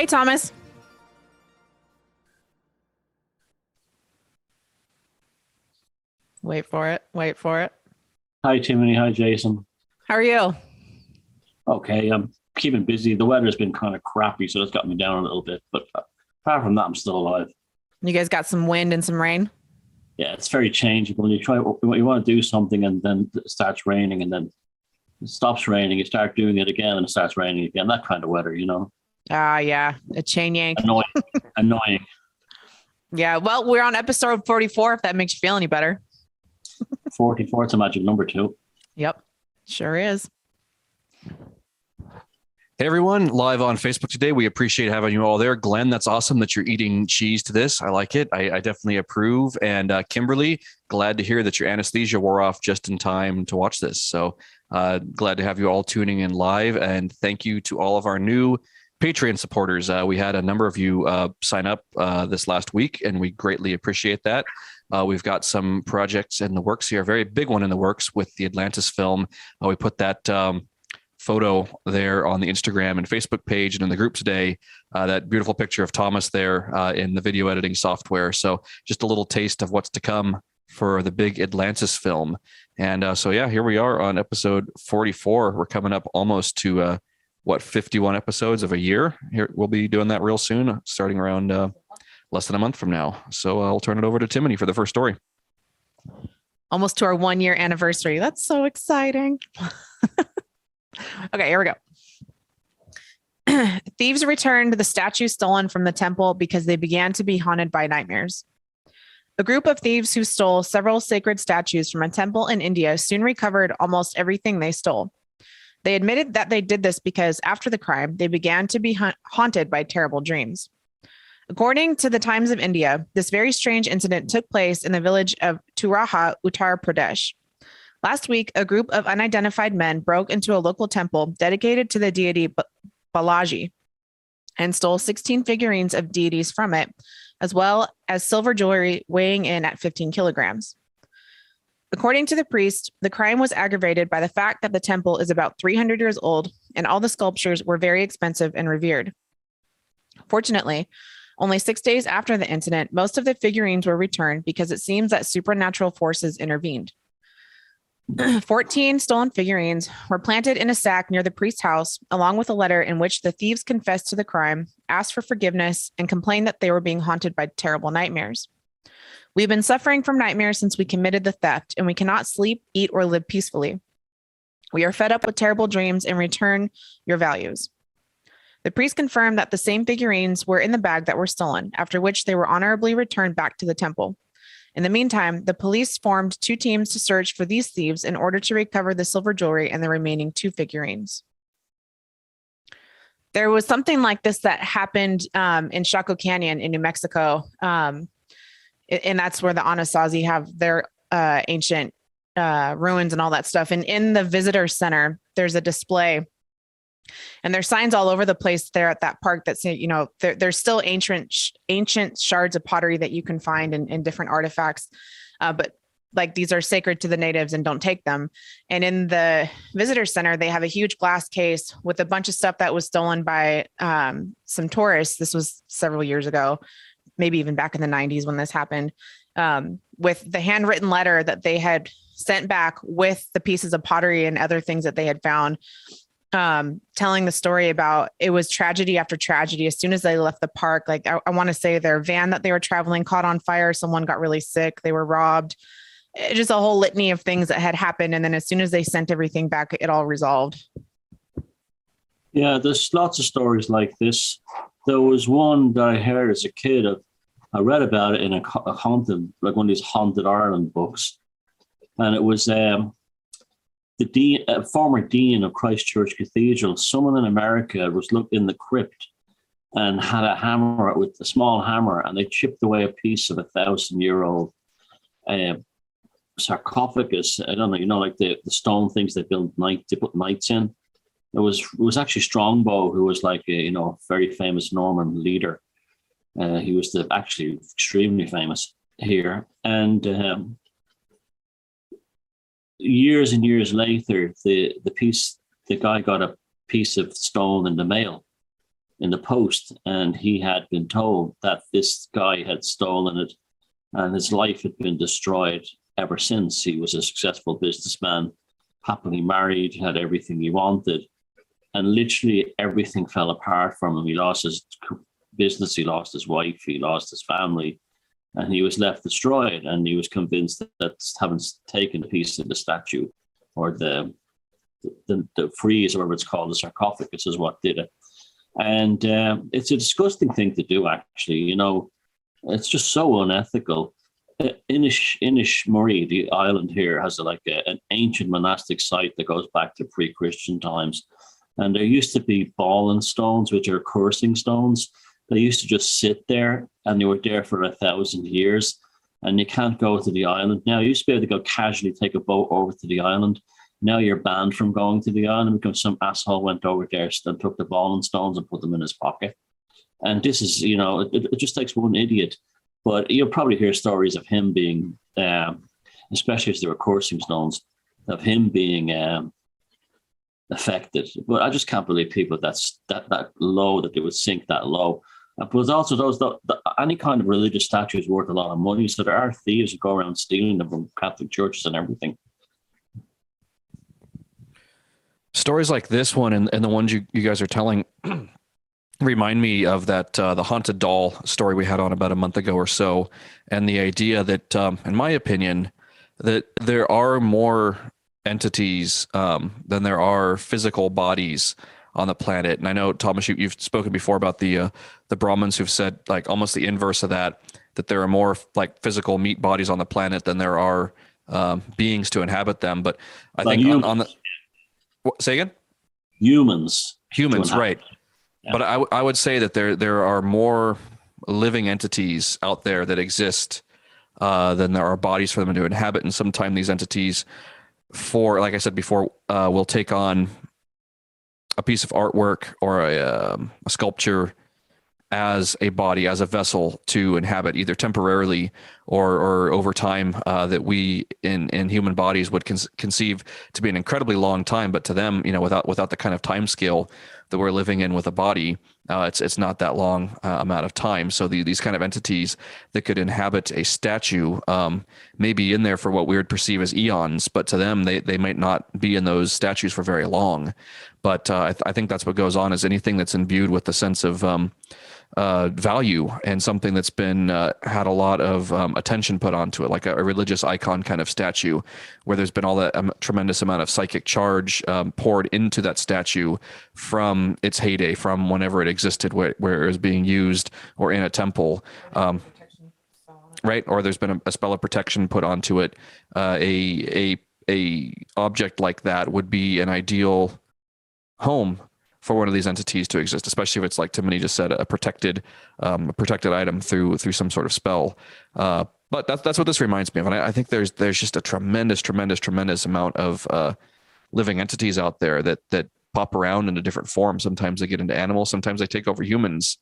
Hey, Thomas. Wait for it. Wait for it. Hi, Timothy. Hi, Jason. How are you? Okay, I'm keeping busy. The weather's been kind of crappy, so that's got me down a little bit. But apart from that, I'm still alive. You guys got some wind and some rain? Yeah, it's very changeable. When you try, when you want to do something, and then it starts raining, and then it stops raining. You start doing it again, and it starts raining again. That kind of weather, Ah, yeah. A chain yank. annoying, annoying. Yeah. Well, we're on episode 44, if that makes you feel any better. 44. It's a magic number too. Yep. Sure is. Hey everyone, live on Facebook today. We appreciate having you all there. Glenn, that's awesome that you're eating cheese to this. I like it. I definitely approve. And Kimberly, glad to hear that your anesthesia wore off just in time to watch this. So glad to have you all tuning in live. And thank you to all of our new Patreon supporters. We had a number of you sign up this last week, and we greatly appreciate that. We've got some projects in the works here, a very big one in the works with the Atlantis film. We put that photo there on the Instagram and Facebook page and in the group today, that beautiful picture of Thomas there in the video editing software. So just a little taste of what's to come for the big Atlantis film. And so, yeah, here we are on episode 44. We're coming up almost to 51 episodes of a year. Here, we'll be doing that real soon, starting around less than a month from now. So I'll turn it over to Timothy for the first story. Almost to our 1 year anniversary. That's so exciting. Okay, here we go. Thieves returned the statue stolen from the temple because they began to be haunted by nightmares. A group of thieves who stole several sacred statues from a temple in India soon recovered almost everything they stole. They admitted that they did this because after the crime, they began to be haunted by terrible dreams. According to the Times of India, this very strange incident took place in the village of Turaha, Uttar Pradesh. Last week, a group of unidentified men broke into a local temple dedicated to the deity Balaji and stole 16 figurines of deities from it, as well as silver jewelry weighing in at 15 kilograms. According to the priest, the crime was aggravated by the fact that the temple is about 300 years old and all the sculptures were very expensive and revered. Fortunately, only 6 days after the incident, most of the figurines were returned because it seems that supernatural forces intervened. 14 stolen figurines were planted in a sack near the priest's house, along with a letter in which the thieves confessed to the crime, asked for forgiveness, and complained that they were being haunted by terrible nightmares. We've been suffering from nightmares since we committed the theft, and we cannot sleep, eat, or live peacefully. We are fed up with terrible dreams and return your values. The priest confirmed that the same figurines were in the bag that were stolen, after which they were honorably returned back to the temple. In the meantime, the police formed 2 teams to search for these thieves in order to recover the silver jewelry and the remaining 2 figurines. There was something like this that happened in Chaco Canyon in New Mexico. And that's where the Anasazi have their ancient ruins and all that stuff. And in the visitor center, there's a display. And there's signs all over the place there at that park that say, there's still ancient shards of pottery that you can find in different artifacts. But like these are sacred to the natives and don't take them. And in the visitor center, they have a huge glass case with a bunch of stuff that was stolen by some tourists. This was several years ago, maybe even back in the 90s when this happened, with the handwritten letter that they had sent back with the pieces of pottery and other things that they had found. Telling the story about it was tragedy after tragedy. As soon as they left the park, like I want to say their van that they were traveling caught on fire. Someone got really sick. They were robbed. Just a whole litany of things that had happened. And then as soon as they sent everything back, it all resolved. Yeah, there's lots of stories like this. There was one that I heard as a kid. I read about it in a haunted, like one of these Haunted Ireland books. And it was the dean, former dean of Christchurch Cathedral. Someone in America was looked in the crypt and had a hammer with a small hammer, and they chipped away a piece of 1,000-year-old sarcophagus. I don't know, like the stone things they build they put knights in. It was actually Strongbow, who was like a very famous Norman leader. He was actually extremely famous here, and years and years later, the guy got a piece of stone in the mail, in the post, and he had been told that this guy had stolen it, and his life had been destroyed ever since. He was a successful businessman, happily married, had everything he wanted, and literally everything fell apart from him. He lost his business, he lost his wife, he lost his family, and he was left destroyed. And he was convinced that having taken a piece of the statue, or the frieze, or whatever it's called, the sarcophagus, is what did it. And it's a disgusting thing to do, actually. You know, it's just so unethical. Inishmurray, the island here, has an ancient monastic site that goes back to pre-Christian times. And there used to be balling stones, which are cursing stones. They used to just sit there, and they were there for 1,000 years. And you can't go to the island now. You used to be able to go casually take a boat over to the island. Now you're banned from going to the island because some asshole went over there and took the balling stones and put them in his pocket. And this is, you know, it just takes one idiot. But you'll probably hear stories of him being, especially if they were cursing stones, of him being affected. But I just can't believe people that low, that they would sink that low. But also any kind of religious statue is worth a lot of money. So there are thieves who go around stealing them from Catholic churches and everything. Stories like this one and the ones you guys are telling remind me of that the haunted doll story we had on about a month ago or so, and the idea that, in my opinion, that there are more entities than there are physical bodies on the planet. And I know, Thomas, you've spoken before about the Brahmins who've said, like, almost the inverse of that there are more like physical meat bodies on the planet than there are beings to inhabit them. But I think on the say again? Humans, right. Yeah. But I would say that there are more living entities out there that exist than there are bodies for them to inhabit. And sometimes these entities, like I said before, will take on a piece of artwork or a sculpture as a body, as a vessel to inhabit, either temporarily or over time, that we in human bodies would conceive to be an incredibly long time. But to them, you know, without the kind of time scale that we're living in with a body, it's not that long amount of time. So these kind of entities that could inhabit a statue may be in there for what we would perceive as eons, but to them, they might not be in those statues for very long. But I think that's what goes on, is anything that's imbued with the sense of value and something that's been had a lot of attention put onto it, like a religious icon kind of statue, where there's been all that tremendous amount of psychic charge poured into that statue from its heyday, from whenever it existed, where it was being used, or in a temple, right? Or there's been a spell of protection put onto it. A object like that would be an ideal home for one of these entities to exist, especially if it's, like Timothy just said, a protected item through some sort of spell. But that's what this reminds me of, and I think there's just a tremendous amount of living entities out there that pop around into different forms. Sometimes they get into animals, sometimes they take over humans.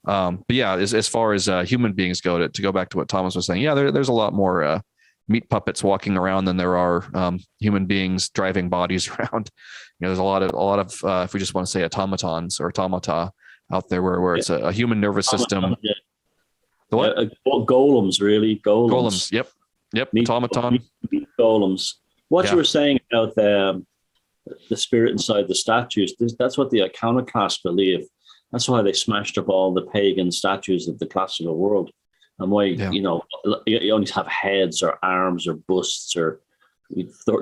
But yeah, as far as human beings go, to go back to what Thomas was saying, yeah, there's a lot more meat puppets walking around than there are human beings driving bodies around. You know, there's a lot of if we just want to say automatons or automata out there where it's a human nervous system. Yeah. The what? Golems, really. Golems. Yep. Automaton. Golems. What you were saying about the spirit inside the statues, that's what the iconoclasts believe. That's why they smashed up all the pagan statues of the classical world. And why, you know, you only have heads or arms or busts or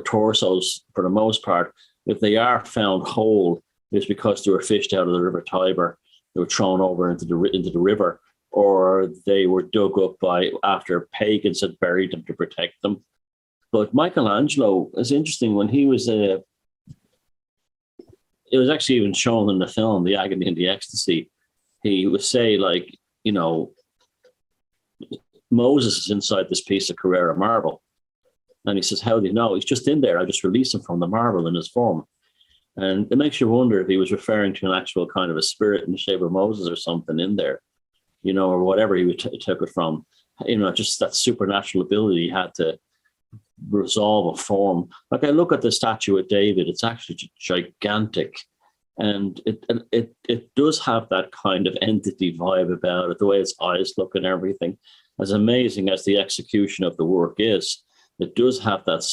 torsos for the most part. If they are found whole, it's because they were fished out of the River Tiber. They were thrown over into the river, or they were dug up after pagans had buried them to protect them. But Michelangelo is interesting. When he was it was actually even shown in the film, The Agony and the Ecstasy. He would say, like, you know, Moses is inside this piece of Carrara marble. And he says, how do you know? He's just in there. I just released him from the marble in his form. And it makes you wonder if he was referring to an actual kind of a spirit in the shape of Moses or something in there, you know, or whatever he took it from. You know, just that supernatural ability he had to resolve a form. Like, I look at the statue of David, it's actually gigantic. And it does have that kind of entity vibe about it, the way its eyes look and everything. As amazing as the execution of the work is, it does have that.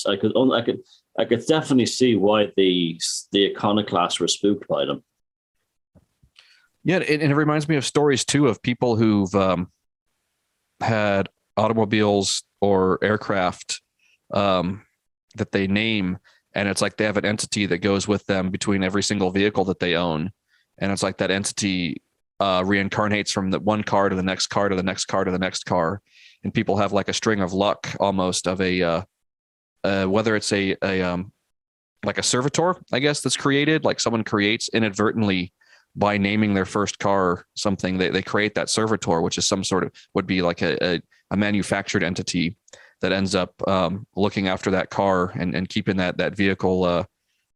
I could definitely see why the iconoclasts were spooked by them. Yeah, and it reminds me of stories too of people who've had automobiles or aircraft that they name, and it's like they have an entity that goes with them between every single vehicle that they own, and it's like that entity reincarnates from the one car to the next car to the next car to the next car, and people have like a string of luck almost of a whether it's a like a servitor, I guess, that's created, like someone creates inadvertently by naming their first car something, they create that servitor, which is some sort of, would be like a manufactured entity that ends up looking after that car and keeping that vehicle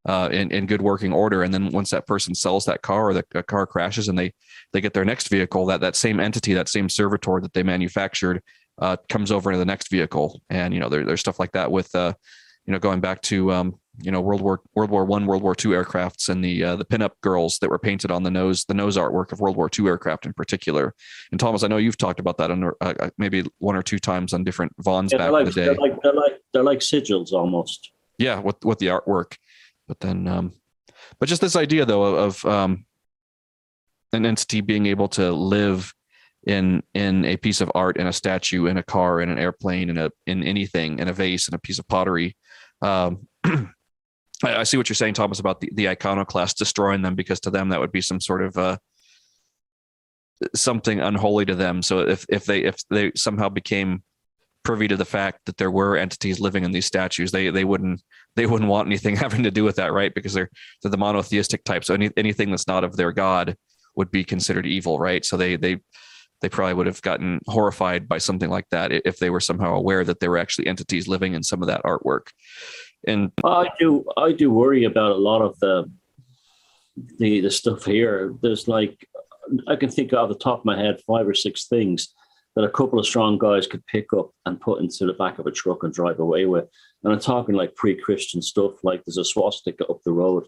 in good working order. And then once that person sells that car, or the car crashes and they get their next vehicle, that same entity, that same servitor that they manufactured comes over to the next vehicle. And, there's stuff like that with, going back to, World War I, World War II aircrafts, and the pinup girls that were painted on the nose artwork of World War II aircraft in particular. And Thomas, I know you've talked about that on maybe one or two times on different Vons back in the day. They're like sigils almost. Yeah, with the artwork. But then, but just this idea though of an entity being able to live in a piece of art, in a statue, in a car, in an airplane, in anything, in a vase, in a piece of pottery. I see what you're saying, Thomas, about the iconoclast destroying them, because to them that would be some sort of something unholy to them. So if they somehow became privy to the fact that there were entities living in these statues, they wouldn't want anything having to do with that, right? Because they're the monotheistic type. So anything that's not of their god would be considered evil, right? So they probably would have gotten horrified by something like that if they were somehow aware that there were actually entities living in some of that artwork. And I do worry about a lot of the stuff here. There's like, I can think off the top of my head 5 or 6 things that a couple of strong guys could pick up and put into the back of a truck and drive away with. And I'm talking like pre-Christian stuff, like there's a swastika up the road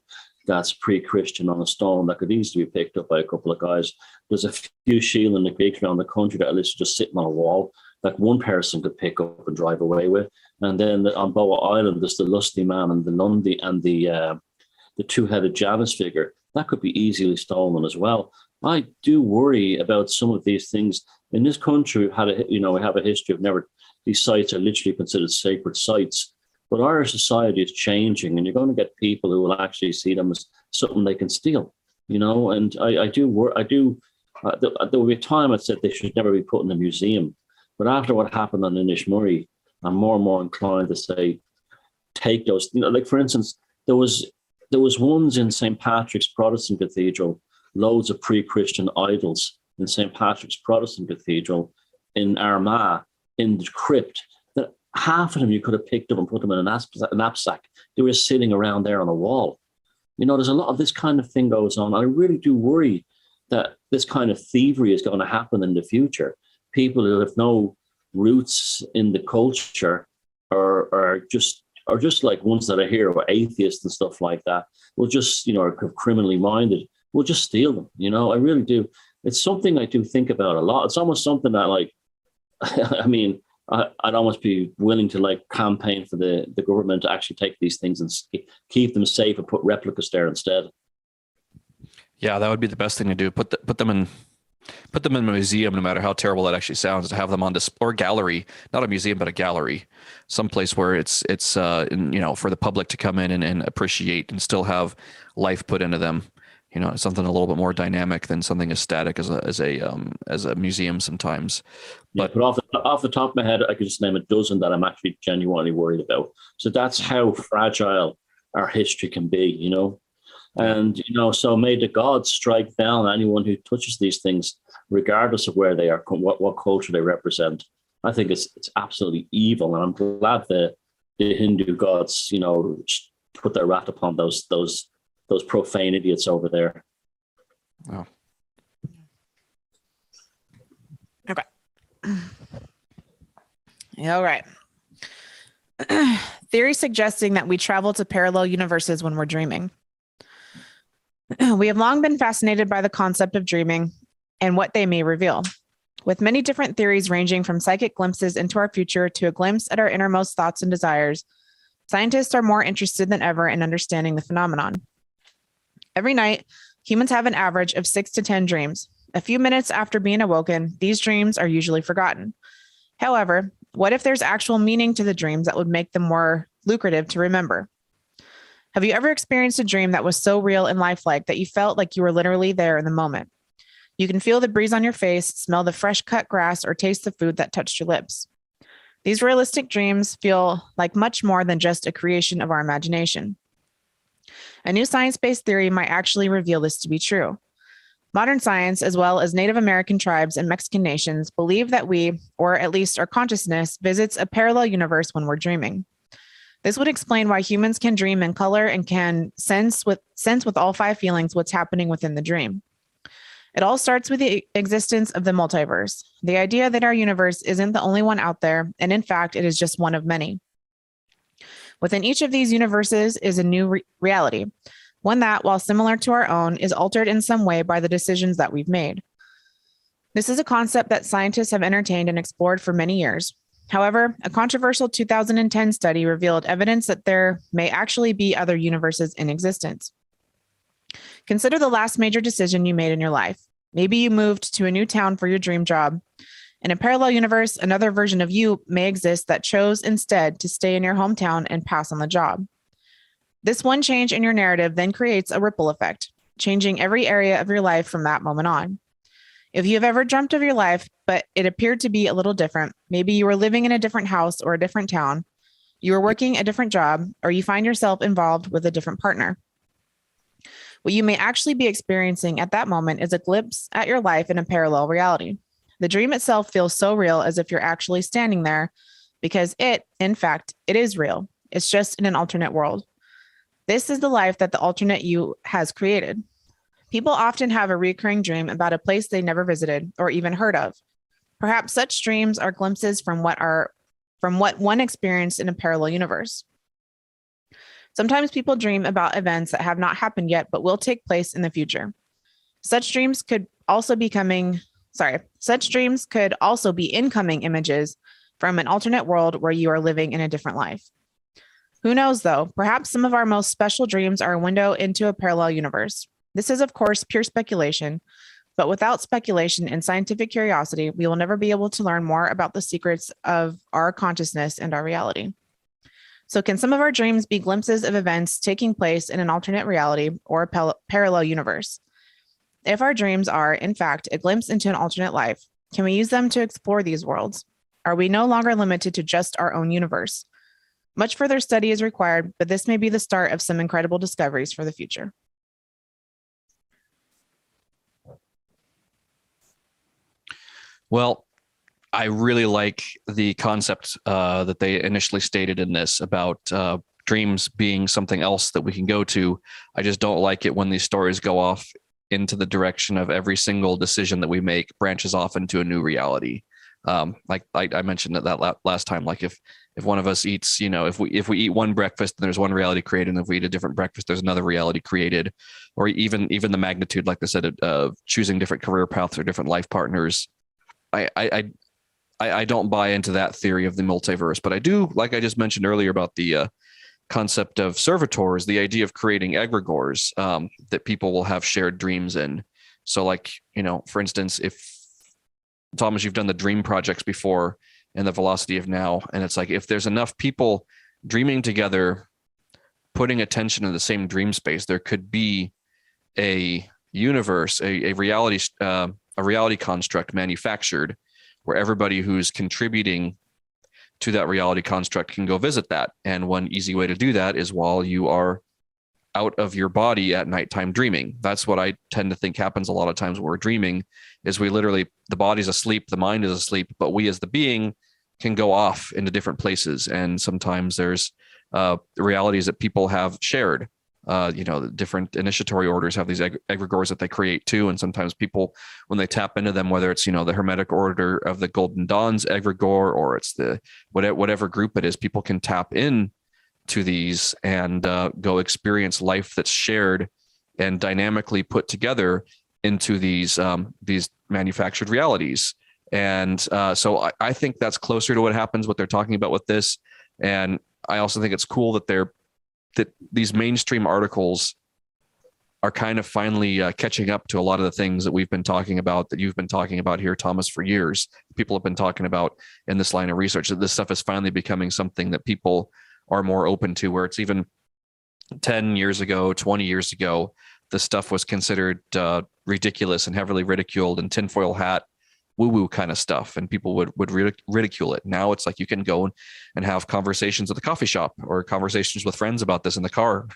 that's pre-Christian on a stone that could easily be picked up by a couple of guys. There's a few shield and Greeks around the country that are literally just sitting on a wall that one person could pick up and drive away with. And then on Boa Island, there's the lusty man and the Lundy and the two-headed Janus figure. That could be easily stolen as well. I do worry about some of these things. In this country, we have a history of these sites are literally considered sacred sites. But our society is changing, and you're going to get people who will actually see them as something they can steal, And there will be a time I said they should never be put in a museum. But after what happened on Inishmurray, I'm more and more inclined to say, take those. Like for instance, there was ones in St. Patrick's Protestant Cathedral, loads of pre-Christian idols in St. Patrick's Protestant Cathedral in Armagh, in the crypt. That half of them you could have picked up and put them in a knapsack. They were sitting around there on a wall. There's a lot of this kind of thing goes on. I really do worry that this kind of thievery is going to happen in the future. People who have no roots in the culture are just like ones that are here or atheists and stuff like that will just, are criminally minded, will just steal them. I really do. It's something I do think about a lot. It's almost something that like, I mean, I'd almost be willing to like campaign for the government to actually take these things and keep them safe and put replicas there instead. Yeah, that would be the best thing to do. Put them in a museum, no matter how terrible that actually sounds, to have them on display, or gallery, not a museum, but a gallery, someplace where it's for the public to come in and appreciate and still have life put into them. Something a little bit more dynamic than something as static as a museum sometimes. But off the top of my head, I could just name a dozen that I'm actually genuinely worried about. So that's how fragile our history can be, And, so may the gods strike down anyone who touches these things, regardless of where they are, what culture they represent. I think it's absolutely evil. And I'm glad the Hindu gods, put their wrath upon those profane idiots over there. Wow. Okay. All right. Theory suggesting that we travel to parallel universes when we're dreaming. We have long been fascinated by the concept of dreaming and what they may reveal. With many different theories ranging from psychic glimpses into our future to a glimpse at our innermost thoughts and desires, scientists are more interested than ever in understanding the phenomenon. Every night, humans have an average of 6 to 10 dreams. A few minutes after being awoken, these dreams are usually forgotten. However, what if there's actual meaning to the dreams that would make them more lucrative to remember? Have you ever experienced a dream that was so real and lifelike that you felt like you were literally there in the moment? You can feel the breeze on your face, smell the fresh cut grass, or taste the food that touched your lips. These realistic dreams feel like much more than just a creation of our imagination. A new science-based theory might actually reveal this to be true. Modern science, as well as Native American tribes and Mexican nations, believe that we, or at least our consciousness, visits a parallel universe when we're dreaming. This would explain why humans can dream in color and can sense with all 5 feelings what's happening within the dream. It all starts with the existence of the multiverse, the idea that our universe isn't the only one out there, and in fact, it is just one of many. Within each of these universes is a new reality, one that, while similar to our own, is altered in some way by the decisions that we've made. This is a concept that scientists have entertained and explored for many years. However, a controversial 2010 study revealed evidence that there may actually be other universes in existence. Consider the last major decision you made in your life. Maybe you moved to a new town for your dream job. In a parallel universe, another version of you may exist that chose instead to stay in your hometown and pass on the job. This one change in your narrative then creates a ripple effect, changing every area of your life from that moment on. If you have ever dreamt of your life, but it appeared to be a little different, maybe you were living in a different house or a different town, you were working a different job, or you find yourself involved with a different partner. What you may actually be experiencing at that moment is a glimpse at your life in a parallel reality. The dream itself feels so real as if you're actually standing there because in fact, it is real. It's just in an alternate world. This is the life that the alternate you has created. People often have a recurring dream about a place they never visited or even heard of. Perhaps such dreams are glimpses from what one experienced in a parallel universe. Sometimes people dream about events that have not happened yet but will take place in the future. Such dreams could also be incoming images from an alternate world where you are living in a different life. Who knows though? Perhaps some of our most special dreams are a window into a parallel universe. This is, of course, pure speculation, but without speculation and scientific curiosity, we will never be able to learn more about the secrets of our consciousness and our reality. So can some of our dreams be glimpses of events taking place in an alternate reality or a parallel universe? If our dreams are, in fact, a glimpse into an alternate life, can we use them to explore these worlds? Are we no longer limited to just our own universe? Much further study is required, but this may be the start of some incredible discoveries for the future. Well, I really like the concept that they initially stated in this about dreams being something else that we can go to. I just don't like it when these stories go off into the direction of every single decision that we make branches off into a new reality. Like I mentioned that last time, like if one of us eats, if we eat one breakfast, then there's one reality created, and if we eat a different breakfast, there's another reality created, or even the magnitude, like I said, of choosing different career paths or different life partners. I don't buy into that theory of the multiverse, but I do, like I just mentioned earlier about the concept of servitors, the idea of creating egregores that people will have shared dreams in. So like, for instance, if Thomas, you've done the dream projects before and the velocity of now, and it's like, if there's enough people dreaming together, putting attention in the same dream space, there could be a universe, a reality construct manufactured where everybody who's contributing to that reality construct can go visit that. And one easy way to do that is while you are out of your body at nighttime dreaming. That's what I tend to think happens a lot of times when we're dreaming, is we literally, the body's asleep, the mind is asleep, but we as the being can go off into different places. And sometimes there's realities that people have shared. The different initiatory orders have these egregores that they create too. And sometimes people, when they tap into them, whether it's, the Hermetic Order of the Golden Dawn's egregore, or it's the whatever group it is, people can tap in to these and go experience life that's shared and dynamically put together into these manufactured realities. And so I think that's closer to what happens, what they're talking about with this. And I also think it's cool that these mainstream articles are kind of finally catching up to a lot of the things that we've been talking about, that you've been talking about here, Thomas, for years. People have been talking about in this line of research, that this stuff is finally becoming something that people are more open to, where it's even 10 years ago, 20 years ago, this stuff was considered ridiculous and heavily ridiculed and tinfoil hat, woo-woo kind of stuff, and people would ridicule it. Now it's like you can go and have conversations at the coffee shop or conversations with friends about this in the car,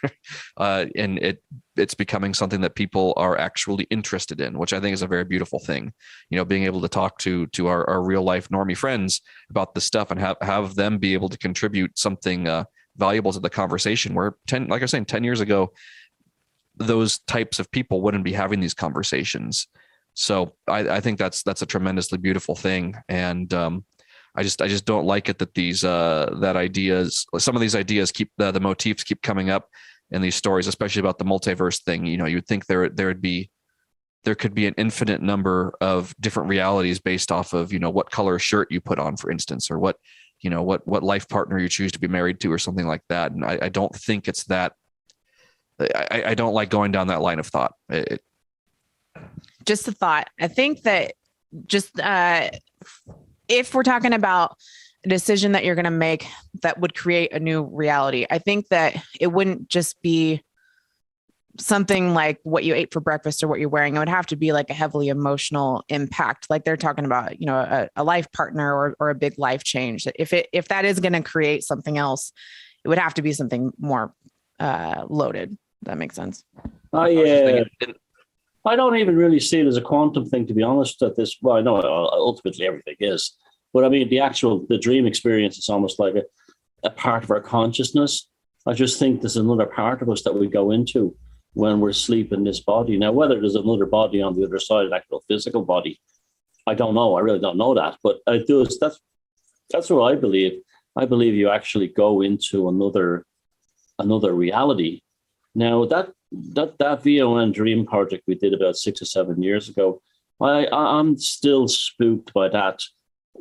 and it's becoming something that people are actually interested in, which I think is a very beautiful thing. You know, being able to talk to our real life normie friends about this stuff and have them be able to contribute something valuable to the conversation. Where 10 years ago, those types of people wouldn't be having these conversations. So I think that's a tremendously beautiful thing. And I just don't like it that some of these ideas keep the motifs keep coming up in these stories, especially about the multiverse thing. You know, you'd think there could be an infinite number of different realities based off of, you know, what color shirt you put on, for instance, or what life partner you choose to be married to, or something like that. And I don't think it's that. I don't like going down that line of thought. Just a thought. I think that if we're talking about a decision that you're going to make that would create a new reality, I think that it wouldn't just be something like what you ate for breakfast or what you're wearing. It would have to be like a heavily emotional impact. Like they're talking about, you know, a life partner or a big life change. If that is going to create something else, it would have to be something more loaded. That makes sense. I don't even really see it as a quantum thing, to be honest. Well, I know ultimately everything is, but I mean, the dream experience is almost like a part of our consciousness. I just think there's another part of us that we go into when we're asleep in this body. Now, whether there's another body on the other side, an actual physical body, I don't know. I really don't know that, but that's what I believe. I believe you actually go into another reality. Now that VON dream project we did about 6 or 7 years ago, I'm still spooked by that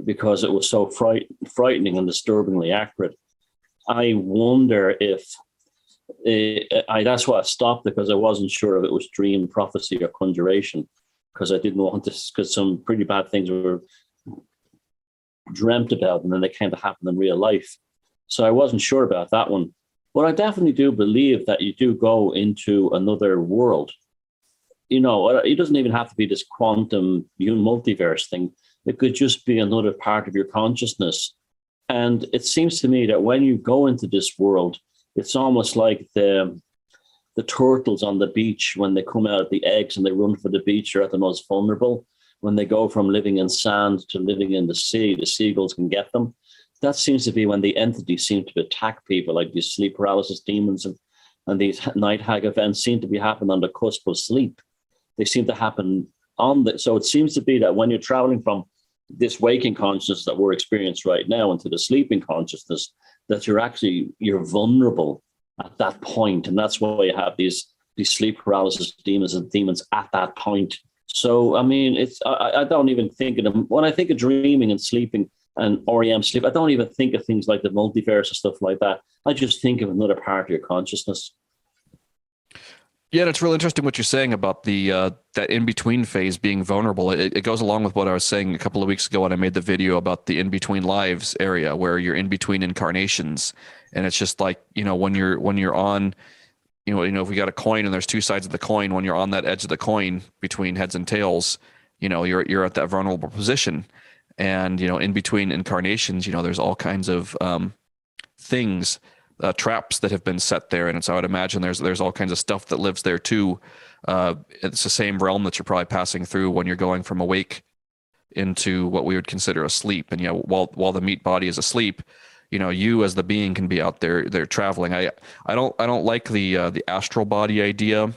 because it was so frightening and disturbingly accurate. I wonder if that's why I stopped, because I wasn't sure if it was dream, prophecy, or conjuration, because I didn't want this, because some pretty bad things were dreamt about and then they kind of happened in real life. So I wasn't sure about that one. But I definitely do believe that you do go into another world. You know, it doesn't even have to be this quantum multiverse thing. It could just be another part of your consciousness. And it seems to me that when you go into this world, it's almost like the turtles on the beach when they come out of the eggs and they run for the beach are at the most vulnerable. When they go from living in sand to living in the sea, the seagulls can get them. That seems to be when the entities seem to attack people, like these sleep paralysis demons and these night hag events seem to be happening on the cusp of sleep. They seem to happen so it seems to be that when you're traveling from this waking consciousness that we're experiencing right now into the sleeping consciousness, that you're vulnerable at that point. And that's why you have these sleep paralysis demons at that point. So, I mean, I don't even think of them. When I think of dreaming and sleeping, and REM sleep, I don't even think of things like the multiverse and stuff like that. I just think of another part of your consciousness. Yeah, it's real interesting what you're saying about the that in-between phase being vulnerable. It goes along with what I was saying a couple of weeks ago when I made the video about the in-between lives area, where you're in between incarnations. And it's just like, you know, when you're on, you know, if we got a coin and there's two sides of the coin, when you're on that edge of the coin between heads and tails, you know, you're at that vulnerable position. And, you know, in between incarnations, you know, there's all kinds of things, traps that have been set there. And so I would imagine there's all kinds of stuff that lives there too. It's the same realm that you're probably passing through when you're going from awake into what we would consider asleep. And, you know, while the meat body is asleep, you know, you as the being can be out there, they're traveling. I don't like the astral body idea.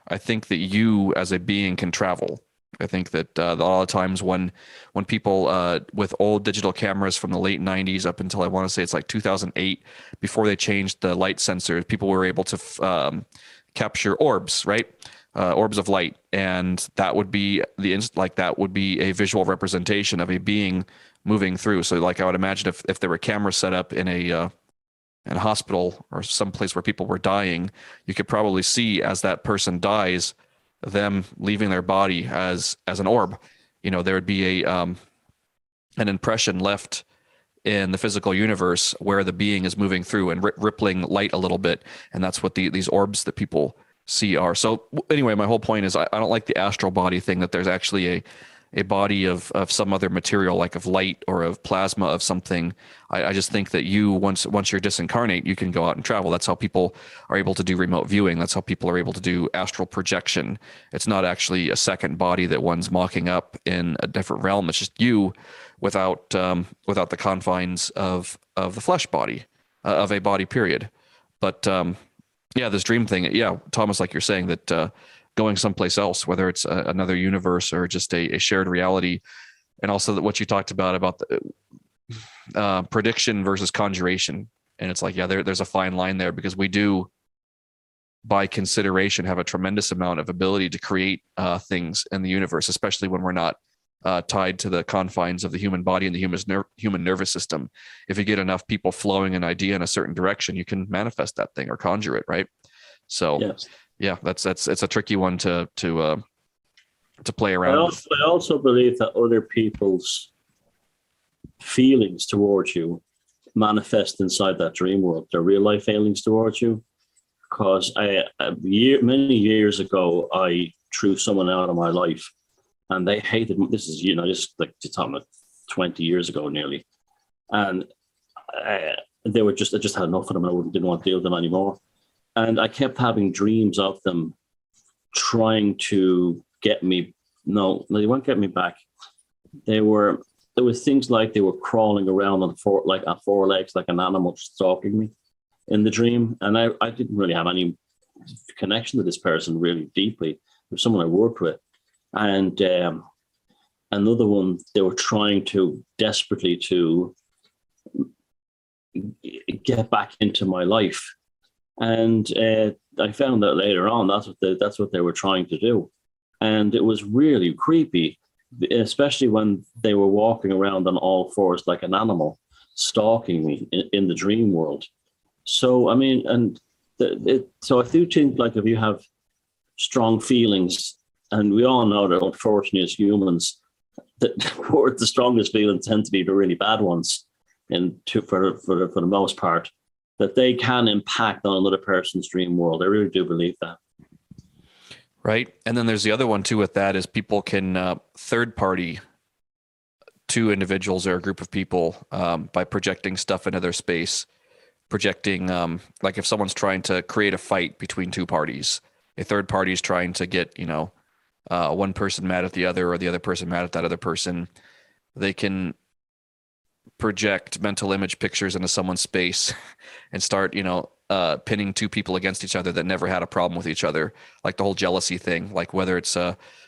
I think that you as a being can travel. I think that a lot of times when people with old digital cameras from the late 90s up until I want to say it's like 2008, before they changed the light sensors, people were able to capture orbs, right? Orbs of light, and that would be that would be a visual representation of a being moving through. So, like, I would imagine if there were cameras set up in a hospital or some place where people were dying, you could probably see as that person dies, them leaving their body as an orb. There would be an impression left in the physical universe where the being is moving through and rippling light a little bit, and that's what these orbs that people see are. So anyway, my whole point is I don't like the astral body thing, that there's actually a body of some other material, like of light or of plasma of something. I just think that once you're disincarnate, you can go out and travel. That's how people are able to do remote viewing. That's how people are able to do astral projection. It's not actually a second body that one's mocking up in a different realm. It's just you without the confines of the flesh body, of a body, period. But yeah, this dream thing. Yeah, Thomas, like you're saying, that going someplace else, whether it's another universe or just a shared reality, and also what you talked about the prediction versus conjuration. And it's like, yeah, there's a fine line there, because we do, by consideration, have a tremendous amount of ability to create things in the universe, especially when we're not tied to the confines of the human body and the human nervous system. If you get enough people flowing an idea in a certain direction, you can manifest that thing or conjure it, right? So Yes. yeah, it's a tricky one to play around with. I also believe that other people's feelings towards you manifest inside that dream world, their real life feelings towards you. Because many years ago, I threw someone out of my life, and they hated me. This is, just like you're talking about 20 years ago nearly. And I just had enough of them, and I didn't want to deal with them anymore. And I kept having dreams of them trying to get me. No, they won't get me back. There were things like they were crawling around on four legs, like an animal stalking me in the dream. And I didn't really have any connection to this person really deeply. It was someone I worked with. And another one, they were trying to desperately to get back into my life. And I found out later on that's what they were trying to do. And it was really creepy, especially when they were walking around on all fours like an animal, stalking me in the dream world. So, I mean, so I do think, like, if you have strong feelings, and we all know that unfortunately as humans, that the strongest feelings tend to be the really bad ones, for the most part, that they can impact on another person's dream world. I really do believe that. Right. And then there's the other one too with that, is people can third party two individuals or a group of people by projecting stuff into their space, projecting like if someone's trying to create a fight between two parties, a third party is trying to get, one person mad at the other, or the other person mad at that other person. They can project mental image pictures into someone's space and start, pinning two people against each other that never had a problem with each other. Like the whole jealousy thing, like whether it's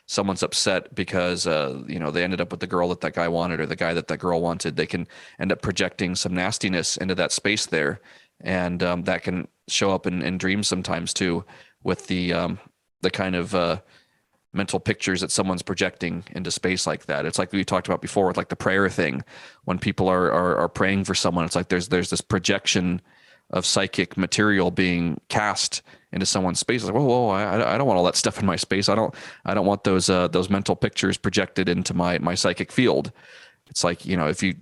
someone's upset because, they ended up with the girl that guy wanted, or the guy that girl wanted, they can end up projecting some nastiness into that space there. And that can show up in dreams sometimes too, with the kind of mental pictures that someone's projecting into space like that. It's like we talked about before with like the prayer thing. When people are praying for someone, it's like there's this projection of psychic material being cast into someone's space. It's like, whoa, I don't want all that stuff in my space. I don't want those mental pictures projected into my psychic field. It's like, if you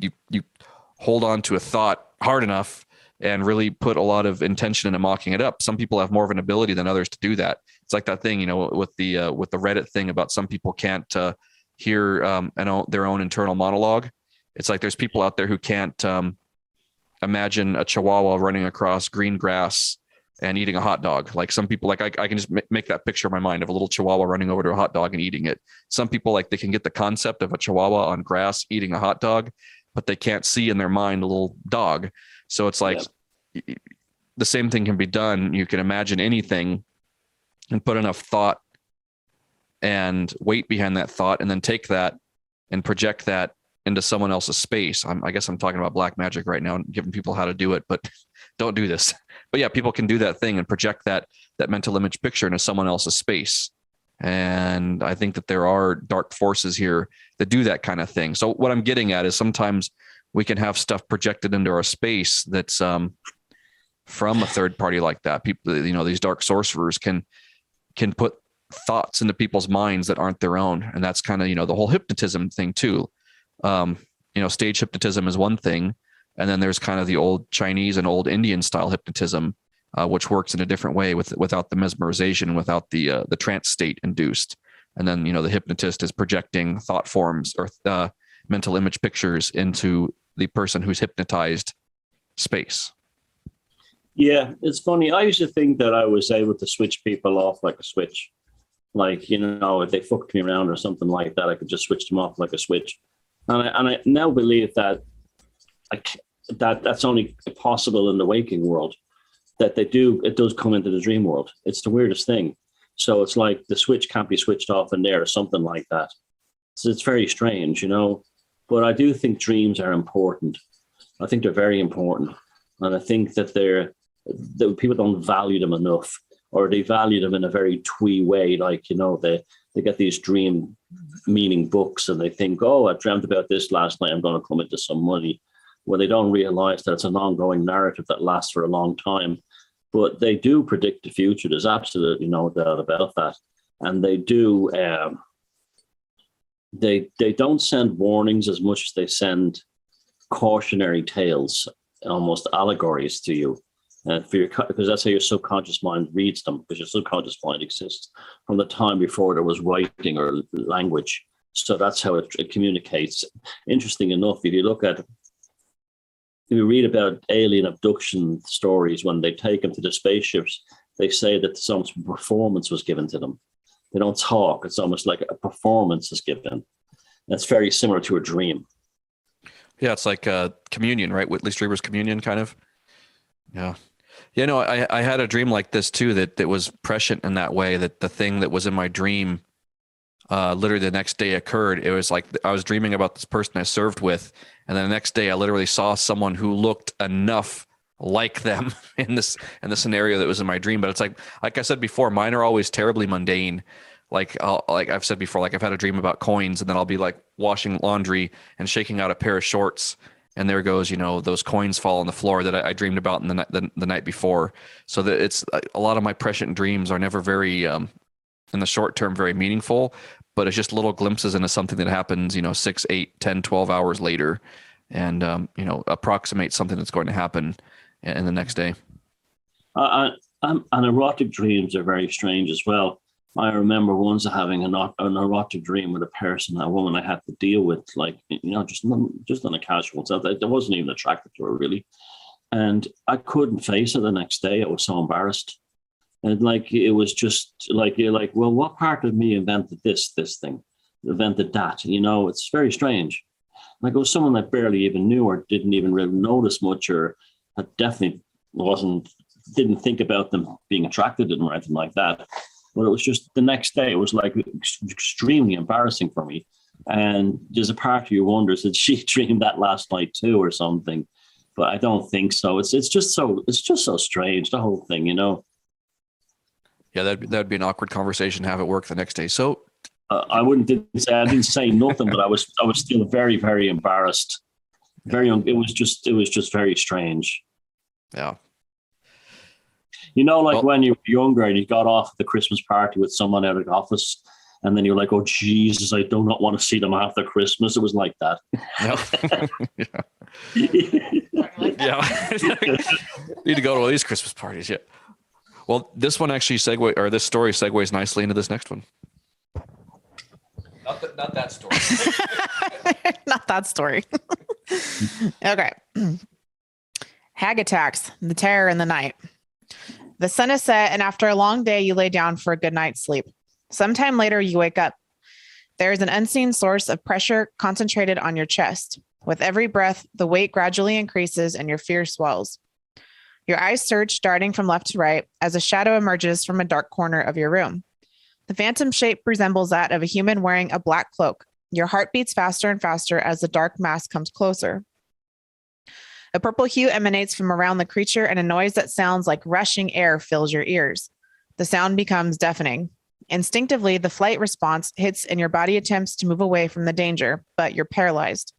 hold on to a thought hard enough and really put a lot of intention into mocking it up, some people have more of an ability than others to do that. It's like that thing, with the Reddit thing about some people can't hear their own internal monologue. It's like there's people out there who can't imagine a chihuahua running across green grass and eating a hot dog. Like some people, like I can just make that picture in my mind of a little chihuahua running over to a hot dog and eating it. Some people, like, they can get the concept of a chihuahua on grass eating a hot dog, but they can't see in their mind a little dog. So it's like the same thing can be done. You can imagine anything and put enough thought and weight behind that thought, and then take that and project that into someone else's space. I guess I'm talking about black magic right now and giving people how to do it, but don't do this. But yeah, people can do that thing and project that mental image picture into someone else's space. And I think that there are dark forces here that do that kind of thing. So what I'm getting at is sometimes we can have stuff projected into our space that's from a third party like that. People, these dark sorcerers can put thoughts into people's minds that aren't their own. And that's kind of, the whole hypnotism thing too. Stage hypnotism is one thing. And then there's kind of the old Chinese and old Indian style hypnotism, which works in a different way without the mesmerization, without the trance state induced. And then, the hypnotist is projecting thought forms or mental image pictures into the person who's hypnotized space. Yeah, it's funny. I used to think that I was able to switch people off like a switch. Like, if they fucked me around or something like that, I could just switch them off like a switch. And I now believe that that's only possible in the waking world. That it does come into the dream world. It's the weirdest thing. So it's like the switch can't be switched off in there or something like that. So it's very strange, But I do think dreams are important. I think they're very important. And I think that people don't value them enough, or they value them in a very twee way. Like, they get these dream meaning books and they think, oh, I dreamt about this last night, I'm going to come into some money. When they don't realize that it's an ongoing narrative that lasts for a long time. But they do predict the future. There's absolutely no doubt about that. And they do, they don't send warnings as much as they send cautionary tales, almost allegories to you. Because that's how your subconscious mind reads them, because your subconscious mind exists from the time before there was writing or language. So that's how it communicates. Interesting enough, if you read about alien abduction stories, when they take them to the spaceships, they say that some performance was given to them. They don't talk. It's almost like a performance is given. That's very similar to a dream. Yeah, it's like communion, right? Whitley Strieber's Communion, kind of. Yeah. I had a dream like this too, that was prescient in that way, that the thing that was in my dream literally the next day occurred. It was like I was dreaming about this person I served with, and then the next day I literally saw someone who looked enough like them in the scenario that was in my dream. But it's like I said before, mine are always terribly mundane. Like I've said before, like I've had a dream about coins, and then I'll be like washing laundry and shaking out a pair of shorts, and there goes, those coins fall on the floor that I dreamed about in the night before. So that it's a lot of my prescient dreams are never very, in the short term, very meaningful, but it's just little glimpses into something that happens, 6, 8, 10, 12 hours later, and, approximate something that's going to happen in the next day. And erotic dreams are very strange as well. I remember once having an erotic dream with a woman I had to deal with, like, just on a casual sense. I wasn't even attracted to her really. And I couldn't face her the next day. I was so embarrassed. And it was just like, you're like, well, what part of me invented this thing, invented that? It's very strange. Like it was someone I barely even knew or didn't even really notice much, or I definitely didn't think about them being attracted to them or anything like that. But it was just the next day, it was like extremely embarrassing for me. And there's a part of you wonders, did she dream that last night too or something? But I don't think so. It's just so strange, the whole thing, Yeah, that'd be an awkward conversation to have at work the next day. So I didn't say nothing, but I was still very, very embarrassed. It was just very strange. Yeah. When you were younger and you got off at the Christmas party with someone out of the office, and then you're like, oh, Jesus, I do not want to see them after Christmas. It was like that. Yeah. Need to go to all these Christmas parties. Yeah. Well, this one actually this story segues nicely into this next one. Not that story. Not that story. Okay. Hag attacks, the terror in the night. The sun is set, and after a long day, you lay down for a good night's sleep. Sometime later, you wake up. There is an unseen source of pressure concentrated on your chest. With every breath, the weight gradually increases and your fear swells. Your eyes search, darting from left to right, as a shadow emerges from a dark corner of your room. The phantom shape resembles that of a human wearing a black cloak. Your heart beats faster and faster as the dark mass comes closer. A purple hue emanates from around the creature, and a noise that sounds like rushing air fills your ears. The sound becomes deafening. Instinctively, the flight response hits and your body attempts to move away from the danger, but you're paralyzed.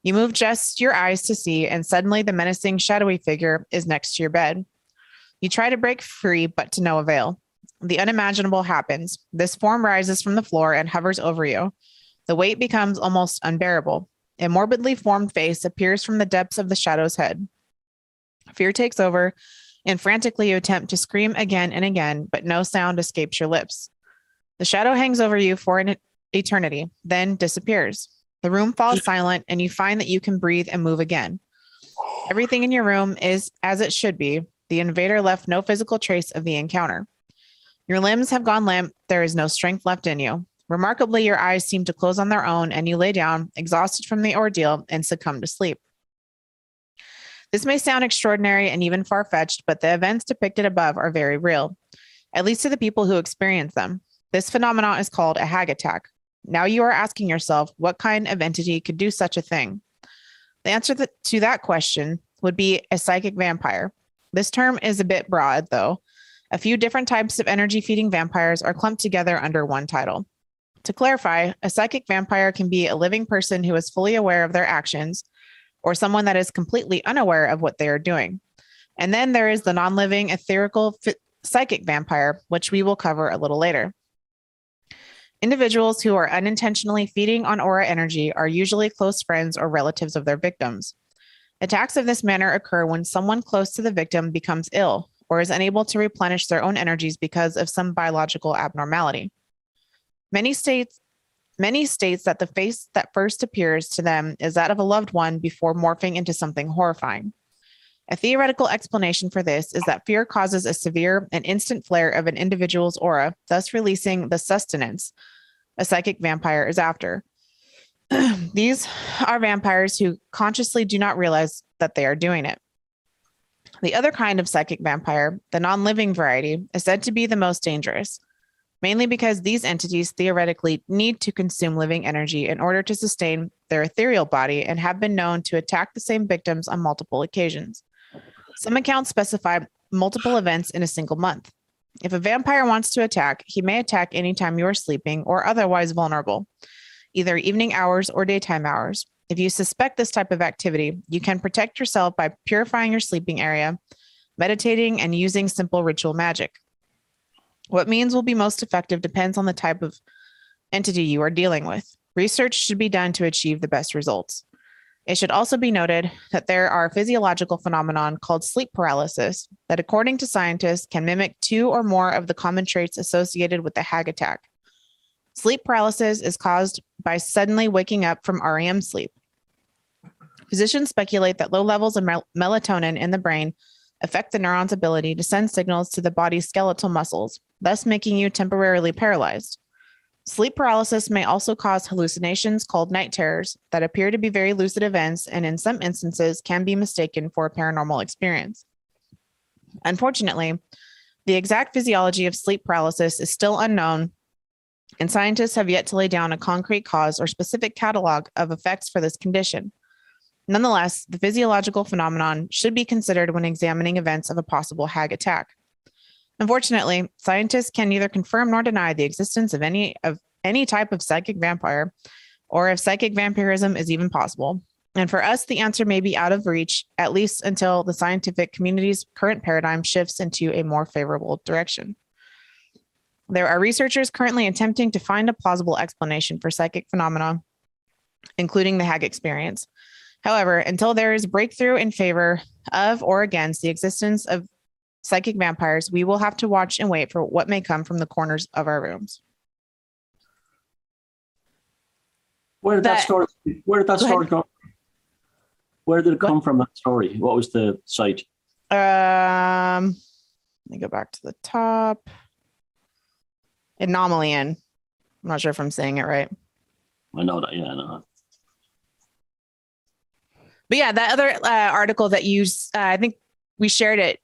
You move just your eyes to see, and suddenly the menacing, shadowy figure is next to your bed. You try to break free, but to no avail. The unimaginable happens. This form rises from the floor and hovers over you. The weight becomes almost unbearable. A morbidly formed face appears from the depths of the shadow's head. Fear takes over, and frantically you attempt to scream again and again, but no sound escapes your lips. The shadow hangs over you for an eternity, then disappears. The room falls silent, and you find that you can breathe and move again. Everything in your room is as it should be. The invader left no physical trace of the encounter. Your limbs have gone limp. There is no strength left in you. Remarkably, your eyes seem to close on their own, and you lay down, exhausted from the ordeal, and succumb to sleep. This may sound extraordinary and even far-fetched, but the events depicted above are very real, at least to the people who experience them. This phenomenon is called a hag attack. Now you are asking yourself, what kind of entity could do such a thing? The answer to that question would be a psychic vampire. This term is a bit broad, though. A few different types of energy-feeding vampires are clumped together under one title. To clarify, a psychic vampire can be a living person who is fully aware of their actions, or someone that is completely unaware of what they are doing. And then there is the non-living, etherical psychic vampire, which we will cover a little later. Individuals who are unintentionally feeding on aura energy are usually close friends or relatives of their victims. Attacks of this manner occur when someone close to the victim becomes ill or is unable to replenish their own energies because of some biological abnormality. Many states that the face that first appears to them is that of a loved one before morphing into something horrifying. A theoretical explanation for this is that fear causes a severe and instant flare of an individual's aura, thus releasing the sustenance a psychic vampire is after. These are vampires who consciously do not realize that they are doing it. The other kind of psychic vampire, the non-living variety, is said to be the most dangerous, mainly because these entities theoretically need to consume living energy in order to sustain their ethereal body and have been known to attack the same victims on multiple occasions. Some accounts specify multiple events in a single month. If a vampire wants to attack, he may attack anytime you are sleeping or otherwise vulnerable, either evening hours or daytime hours. If you suspect this type of activity, you can protect yourself by purifying your sleeping area, meditating, and using simple ritual magic. What means will be most effective depends on the type of entity you are dealing with. Research should be done to achieve the best results. It should also be noted that there are physiological phenomenon called sleep paralysis that, according to scientists, can mimic 2 or more of the common traits associated with the hag attack. Sleep paralysis is caused by suddenly waking up from REM sleep. Physicians speculate that low levels of melatonin in the brain affect the neuron's ability to send signals to the body's skeletal muscles, thus making you temporarily paralyzed. Sleep paralysis may also cause hallucinations called night terrors that appear to be very lucid events and in some instances can be mistaken for a paranormal experience. Unfortunately, the exact physiology of sleep paralysis is still unknown, and scientists have yet to lay down a concrete cause or specific catalog of effects for this condition. Nonetheless, the physiological phenomenon should be considered when examining events of a possible hag attack. Unfortunately, scientists can neither confirm nor deny the existence of any type of psychic vampire, or if psychic vampirism is even possible. And for us, the answer may be out of reach, at least until the scientific community's current paradigm shifts into a more favorable direction. There are researchers currently attempting to find a plausible explanation for psychic phenomena, including the hag experience. However, until there is breakthrough in favor of or against the existence of psychic vampires, we will have to watch and wait for what may come from the corners of our rooms. Where did that story come? Where did it come from, that story? What was the site? Let me go back to the top. Anomalian. I'm not sure if I'm saying it right. I know that, yeah, I know that. But yeah, that other article that you, I think we shared it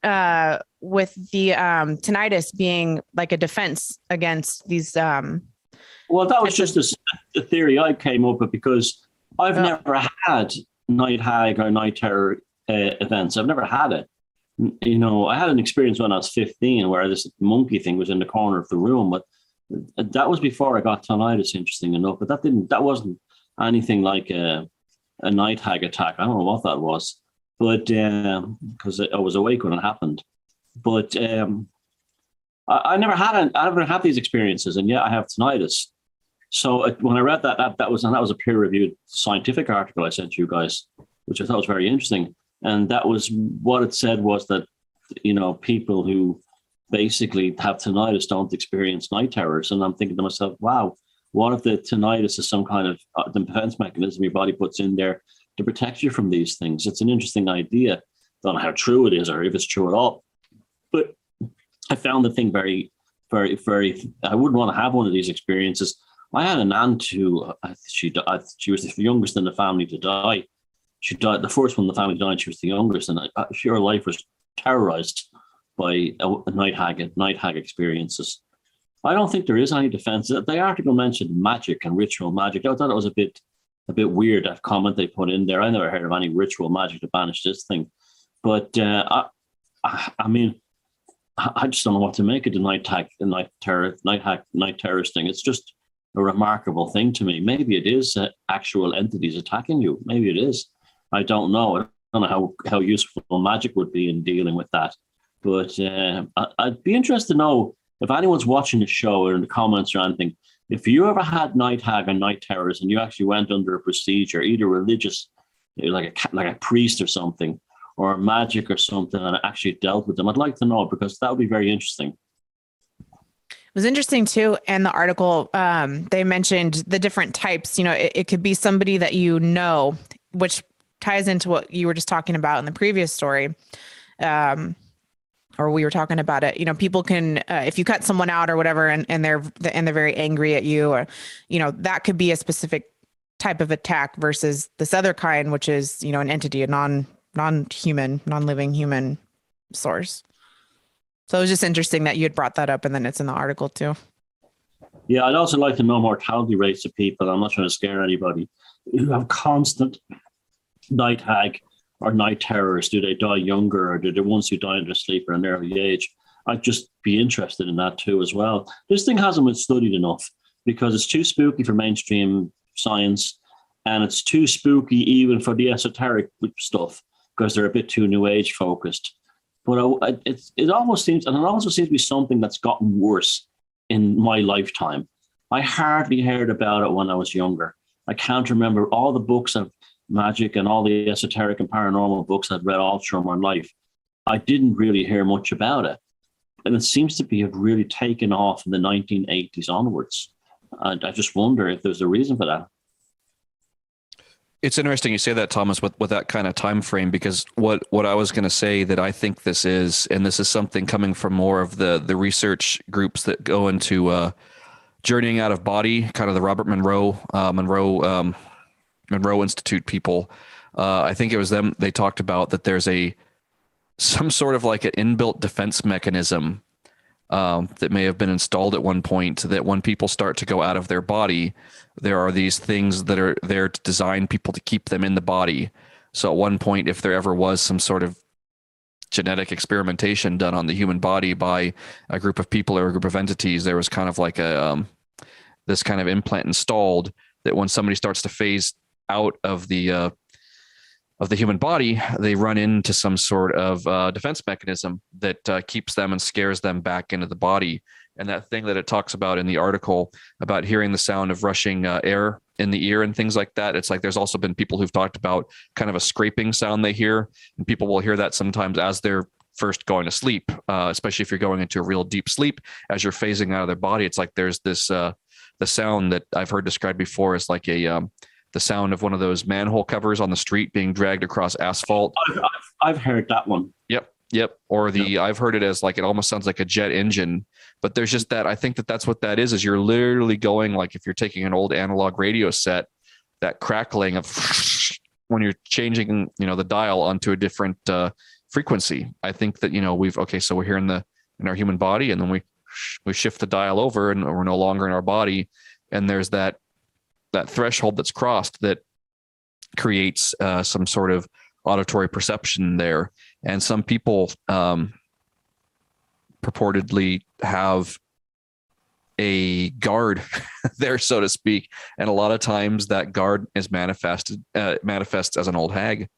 with the tinnitus being like a defense against these. Well, Well, that was just a theory I came up with because I've never had night hag or night terror events. I've never had it. You know, I had an experience when I was 15 where this monkey thing was in the corner of the room, but that was before I got tinnitus, interesting enough. But that wasn't anything like a night hag attack. I don't know what that was, but because I was awake when it happened. But I never had these experiences, and yet I have tinnitus. So when I read that was a peer-reviewed scientific article I sent you guys, which I thought was very interesting. And that was what it said was that, you know, people who basically have tinnitus don't experience night terrors. And I'm thinking to myself, wow, what if the tinnitus is some kind of defense mechanism your body puts in there to protect you from these things? It's an interesting idea. Don't know how true it is or if it's true at all. But I found the thing very, very, very, I wouldn't want to have one of these experiences. I had an aunt who, she was the youngest in the family to die. She died, the first one in the family died, she was the youngest, and her life was terrorized by night hag experiences. I don't think there is any defense. The article mentioned magic and ritual magic. I thought it was a bit weird, that comment they put in there. I never heard of any ritual magic to banish this thing. But I mean, I just don't know what to make of the night terrorist thing. It's just a remarkable thing to me. Maybe it is actual entities attacking you. Maybe it is. I don't know. I don't know how useful magic would be in dealing with that. But I'd be interested to know if anyone's watching the show or in the comments or anything, if you ever had night hag or night terrors and you actually went under a procedure, either religious, like a priest or something, or magic or something, and actually dealt with them, I'd like to know, because that would be very interesting. It was interesting too. In the article, they mentioned the different types. You know, it could be somebody that you know, which ties into what you were just talking about in the previous story. Or we were talking about it, you know, people can, if you cut someone out or whatever, and they're very angry at you, or, you know, that could be a specific type of attack versus this other kind, which is, you know, an entity, a non-human, non-living human source. So it was just interesting that you had brought that up, and then it's in the article too. Yeah, I'd also like to know mortality rates of people. I'm not trying to scare anybody who have constant night hag or night terrors. Do they die younger, or do the ones who die in their sleep or an early age? I'd just be interested in that too as well. This thing hasn't been studied enough because it's too spooky for mainstream science, and it's too spooky even for the esoteric stuff because they're a bit too new age focused. But it almost seems, and it also seems to be something that's gotten worse in my lifetime. I hardly heard about it when I was younger. I can't remember all the books of magic and all the esoteric and paranormal books I'd read all through my life. I didn't really hear much about it. And it seems to have really taken off in the 1980s onwards. And I just wonder if there's a reason for that. It's interesting you say that, Thomas, with that kind of time frame, because what I was going to say that I think this is, and this is something coming from more of the research groups that go into journeying out of body, kind of the Robert Monroe Institute people. I think it was them. They talked about that there's some sort of like an inbuilt defense mechanism that may have been installed at one point, that when people start to go out of their body, there are these things that are there to design people to keep them in the body. So at one point, if there ever was some sort of genetic experimentation done on the human body by a group of people or a group of entities, there was kind of like this kind of implant installed that when somebody starts to phase out of the human body, they run into some sort of defense mechanism that keeps them and scares them back into the body. And that thing that it talks about in the article about hearing the sound of rushing air in the ear and things like that. It's like there's also been people who've talked about kind of a scraping sound they hear, and people will hear that sometimes as they're first going to sleep, especially if you're going into a real deep sleep. As you're phasing out of their body, it's like there's this the sound that I've heard described before as like the sound of one of those manhole covers on the street being dragged across asphalt. I've heard that one. Yep. Or I've heard it as like, it almost sounds like a jet engine, but there's just that. I think that's what that is you're literally going, like if you're taking an old analog radio set, that crackling of when you're changing, the dial onto a different frequency. I think that, so we're here in our human body, and then we shift the dial over and we're no longer in our body. and there's that threshold that's crossed that creates some sort of auditory perception there. And some people purportedly have a guard there, so to speak. And a lot of times that guard is manifests as an old hag,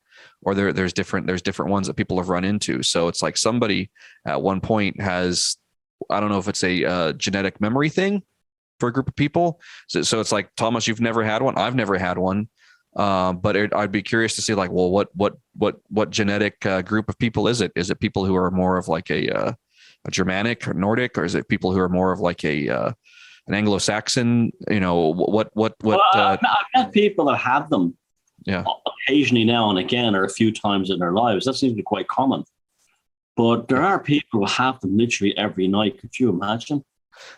or there's different ones that people have run into. So it's like somebody at one point has, I don't know if it's a genetic memory thing for a group of people. So it's like, Thomas, you've never had one. I've never had one. But I'd be curious to see, like, well, what genetic group of people is it? Is it people who are more of like a Germanic or Nordic, or is it people who are more of like an Anglo-Saxon? You know, what? Well, I've met people that have them. Yeah. Occasionally, now and again, or a few times in their lives. That seems to be quite common. But there are people who have them literally every night. Could you imagine?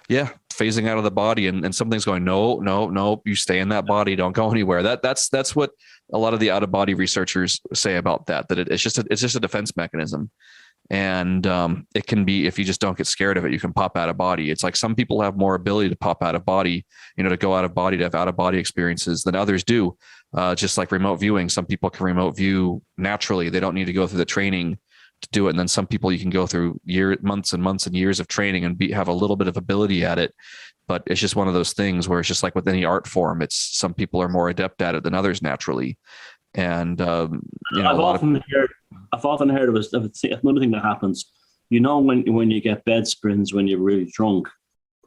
Yeah, phasing out of the body, and something's going, no, you stay in that body, don't go anywhere. That's what a lot of the out of body researchers say about that it's just a defense mechanism. And it can be, if you just don't get scared of it, you can pop out of body. It's like some people have more ability to pop out of body, to go out of body, to have out of body experiences than others do. Just like remote viewing, some people can remote view naturally. They don't need to go through the training to do it. And then some people, you can go through months and months and years of training and have a little bit of ability at it. But it's just one of those things where it's just like with any art form, it's some people are more adept at it than others naturally. And I've often heard of another thing that happens. When you get bed spins when you're really drunk,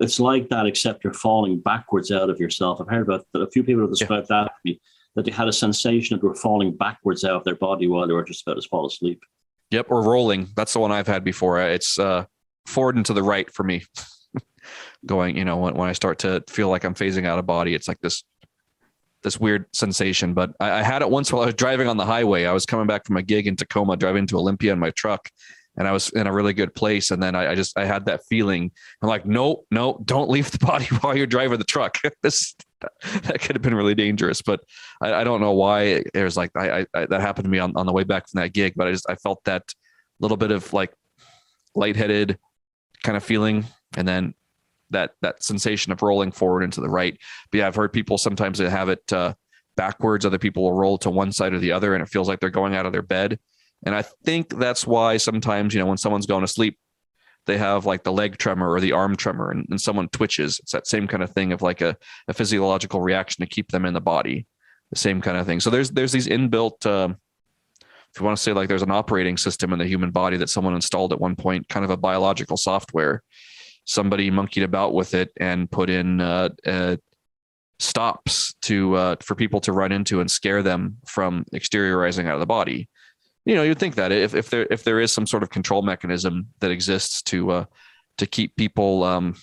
it's like that, except you're falling backwards out of yourself. I've heard about that. A few people have described that to me, that they had a sensation that they were falling backwards out of their body while they were just about to fall asleep. Yep, or rolling. That's the one I've had before. It's forward and to the right for me. Going, when I start to feel like I'm phasing out of body, it's like this weird sensation. But I had it once while I was driving on the highway. I was coming back from a gig in Tacoma, driving to Olympia in my truck, and I was in a really good place. And then I had that feeling. I'm like, no, don't leave the body while you're driving the truck. That could have been really dangerous, but I don't know why it was like, I that happened to me on the way back from that gig, but I felt that little bit of like lightheaded kind of feeling. And then that sensation of rolling forward and to the right. But yeah, I've heard people sometimes that have it backwards. Other people will roll to one side or the other, and it feels like they're going out of their bed. And I think that's why sometimes, when someone's going to sleep, they have like the leg tremor or the arm tremor, and someone twitches. It's that same kind of thing of like a physiological reaction to keep them in the body, the same kind of thing. So there's these inbuilt, if you want to say, like, there's an operating system in the human body that someone installed at one point, kind of a biological software. Somebody monkeyed about with it and put in stops for people to run into and scare them from exteriorizing out of the body. You'd think that if there is some sort of control mechanism that exists to keep people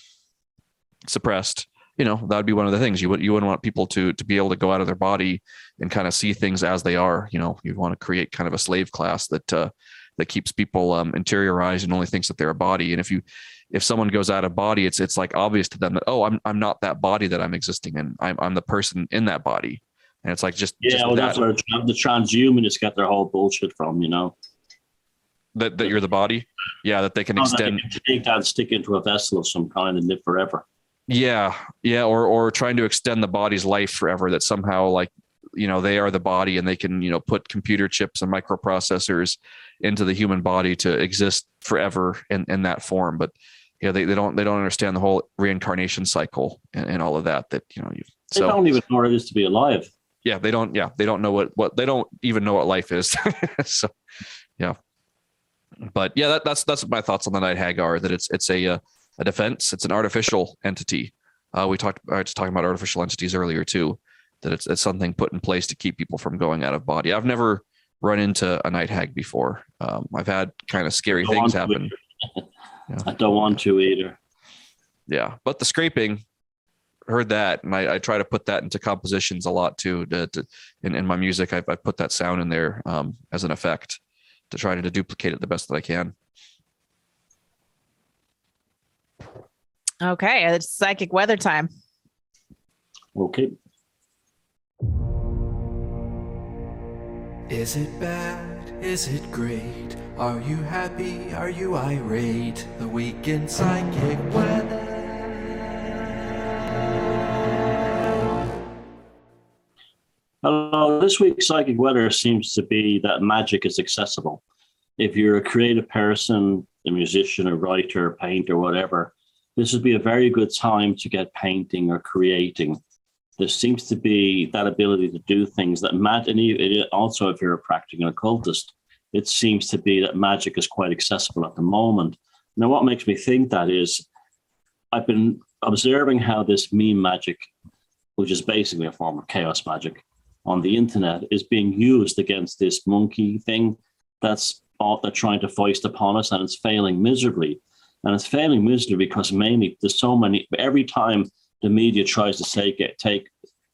suppressed, that'd be one of the things. You wouldn't want people to be able to go out of their body and kind of see things as they are. You'd want to create kind of a slave class that keeps people interiorized and only thinks that they're a body. And if someone goes out of body, it's like obvious to them that, oh, I'm not that body that I'm existing in. I'm the person in that body. And it's like that's where the transhumanists get their whole bullshit from, that you're the body. Yeah, that they can extend. That take that and stick into a vessel of some kind and live forever. Yeah, or trying to extend the body's life forever. That somehow, like, they are the body, and they can put computer chips and microprocessors into the human body to exist forever in that form. But they don't understand the whole reincarnation cycle and all of that. They don't even know what it is to be alive. Yeah, they don't know what they don't even know what life is. So, yeah. But yeah, that's my thoughts on the night hag are that it's a defense. It's an artificial entity. I was talking about artificial entities earlier too, that it's something put in place to keep people from going out of body. I've never run into a night hag before. I've had kind of scary things happen. I don't want to either. Yeah, but the scraping, heard that, and I try to put that into compositions a lot too. In my music, I put that sound in there as an effect to try to duplicate it the best that I can. Okay, it's psychic weather time. Okay. Is it bad? Is it great? Are you happy? Are you irate? The weekend psychic weather. Hello, this week's psychic weather seems to be that magic is accessible. If you're a creative person, a musician, a writer, painter, whatever, this would be a very good time to get painting or creating. There seems to be that ability to do things that and also if you're a practicing occultist, it seems to be that magic is quite accessible at the moment. Now, what makes me think that is I've been observing how this meme magic, which is basically a form of chaos magic on the internet, is being used against this monkey thing that's all they're trying to foist upon us, and it's failing miserably. And it's failing miserably because mainly there's so many, every time the media tries to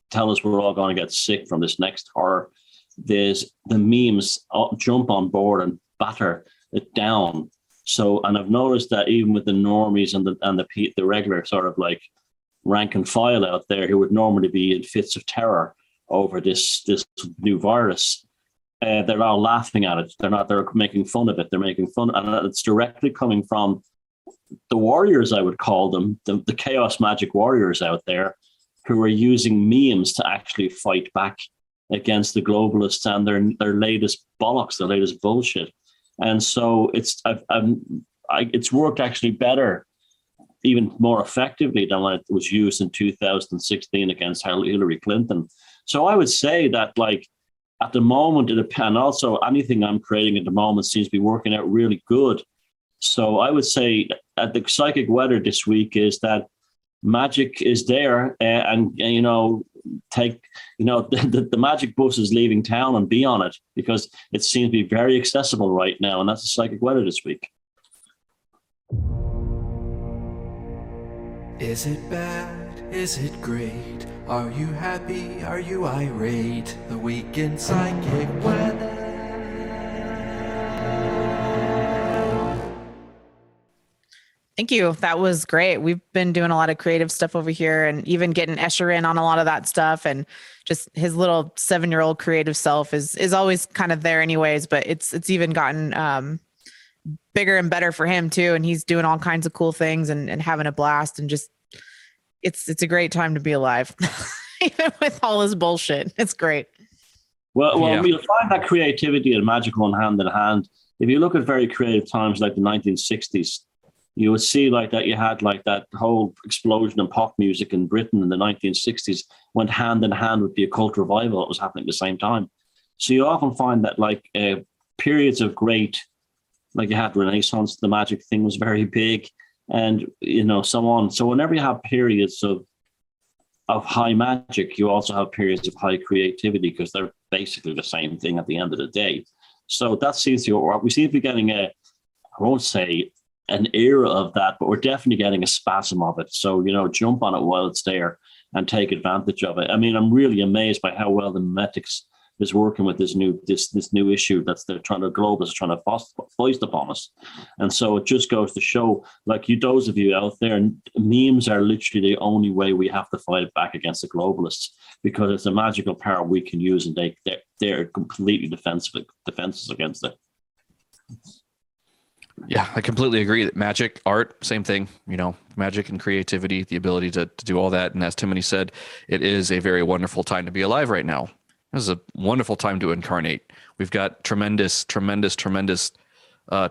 tell us we're all going to get sick from this next horror, there's the memes jump on board and batter it down. So, and I've noticed that even with the normies and the regular sort of like rank and file out there who would normally be in fits of terror over this new virus, they're all laughing at it. They're making fun of it. They're making fun, and it's directly coming from the warriors, I would call them, the chaos magic warriors out there, who are using memes to actually fight back against the globalists and their latest bollocks, their latest bullshit. And so it's worked actually better, even more effectively than when it was used in 2016 against Hillary Clinton. So I would say that, like, at the moment, and also anything I'm creating at the moment seems to be working out really good. So I would say that the psychic weather this week is that magic is there, and you know, the magic bus is leaving town, and be on it, because it seems to be very accessible right now, and that's the psychic weather this week. Is it bad? Is it great? Are you happy? Are you irate? The week in psychic weather. Thank you. That was great. We've been doing a lot of creative stuff over here, and even getting Escher in on a lot of that stuff. And just his little 7-year-old creative self is always kind of there anyways, but it's even gotten bigger and better for him too. And he's doing all kinds of cool things and having a blast, and just, it's a great time to be alive, even with all this bullshit. It's great. Well, you'll find that creativity and magic going hand in hand. If you look at very creative times like the 1960s, you would see like that you had like that whole explosion in pop music in Britain in the 1960s went hand in hand with the occult revival that was happening at the same time. So you often find that like periods of great, like you had Renaissance, the magic thing was very big, and you know, so on. So whenever you have periods of high magic, you also have periods of high creativity, because they're basically the same thing at the end of the day. So that seems to, we seem to be getting I won't say an era of that, but we're definitely getting a spasm of it. So, you know, jump on it while it's there and take advantage of it. I mean, I'm really amazed by how well the Memetics is working with this new issue that's the globalists trying to foist upon us. And so it just goes to show, like, those of you out there, memes are literally the only way we have to fight back against the globalists, because it's a magical power we can use, and they're completely defenseless against it. Yeah, I completely agree that magic, art, same thing, you know, magic and creativity, the ability to do all that. And as Timothy said, it is a very wonderful time to be alive right now. This is a wonderful time to incarnate. We've got tremendous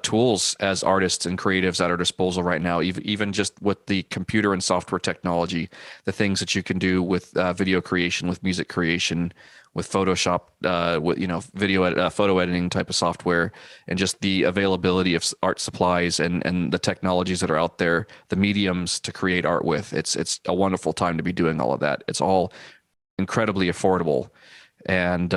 tools as artists and creatives at our disposal right now, even just with the computer and software technology, the things that you can do with video creation, with music creation, with Photoshop, with, you know, photo editing type of software, and just the availability of art supplies and the technologies that are out there, the mediums to create art with. It's a wonderful time to be doing all of that. It's all incredibly affordable. And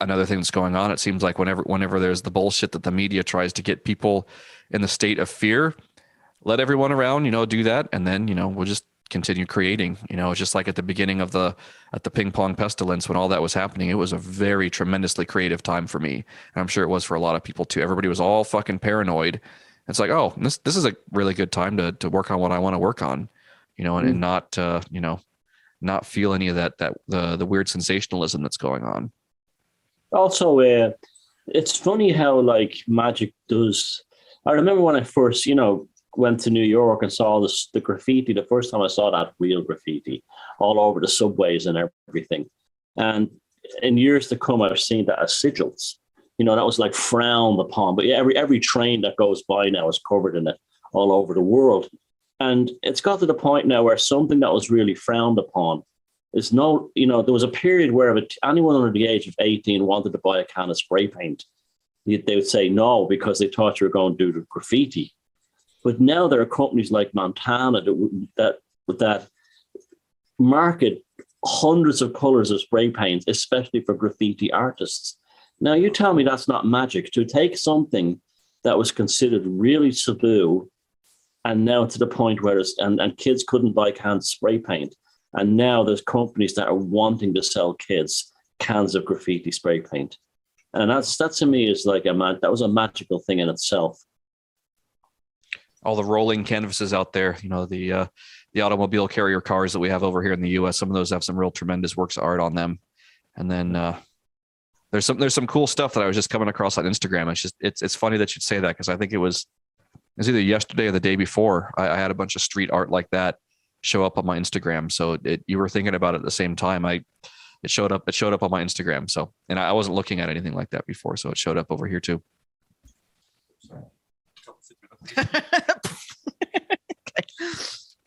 another thing that's going on, it seems like whenever there's the bullshit that the media tries to get people in the state of fear, let everyone around, you know, do that, and then, you know, we'll just continue creating. You know, it's just like at the beginning of the ping pong pestilence, when all that was happening, it was a very tremendously creative time for me, and I'm sure it was for a lot of people too. Everybody was all fucking paranoid. It's like, oh, this is a really good time to work on what I want to work on, you know, and not you know, not feel any of that the weird sensationalism that's going on. Also, it's funny how like magic does. I remember when I first, you know, went to New York and saw the graffiti. The first time I saw that real graffiti all over the subways and everything, And in years to come, I've seen that as sigils. You know, that was like frowned upon. But yeah, every train that goes by now is covered in it all over the world. And it's got to the point now where something that was really frowned upon is no, you know, there was a period where if anyone under the age of 18 wanted to buy a can of spray paint, they would say no because they thought you were going to do the graffiti. But now there are companies like Montana that market hundreds of colors of spray paint, especially for graffiti artists. Now, you tell me that's not magic to take something that was considered really taboo and now to the point where and kids couldn't buy cans of spray paint. And now there's companies that are wanting to sell kids cans of graffiti spray paint. And that to me is like that was a magical thing in itself. All the rolling canvases out there, you know, the automobile carrier cars that we have over here in the US, some of those have some real tremendous works of art on them. And then there's some cool stuff that I was just coming across on Instagram. It's funny that you'd say that, because I think it was either yesterday or the day before I had a bunch of street art like that show up on my Instagram. So you were thinking about it at the same time. It showed up on my Instagram. So, and I wasn't looking at anything like that before. So it showed up over here too.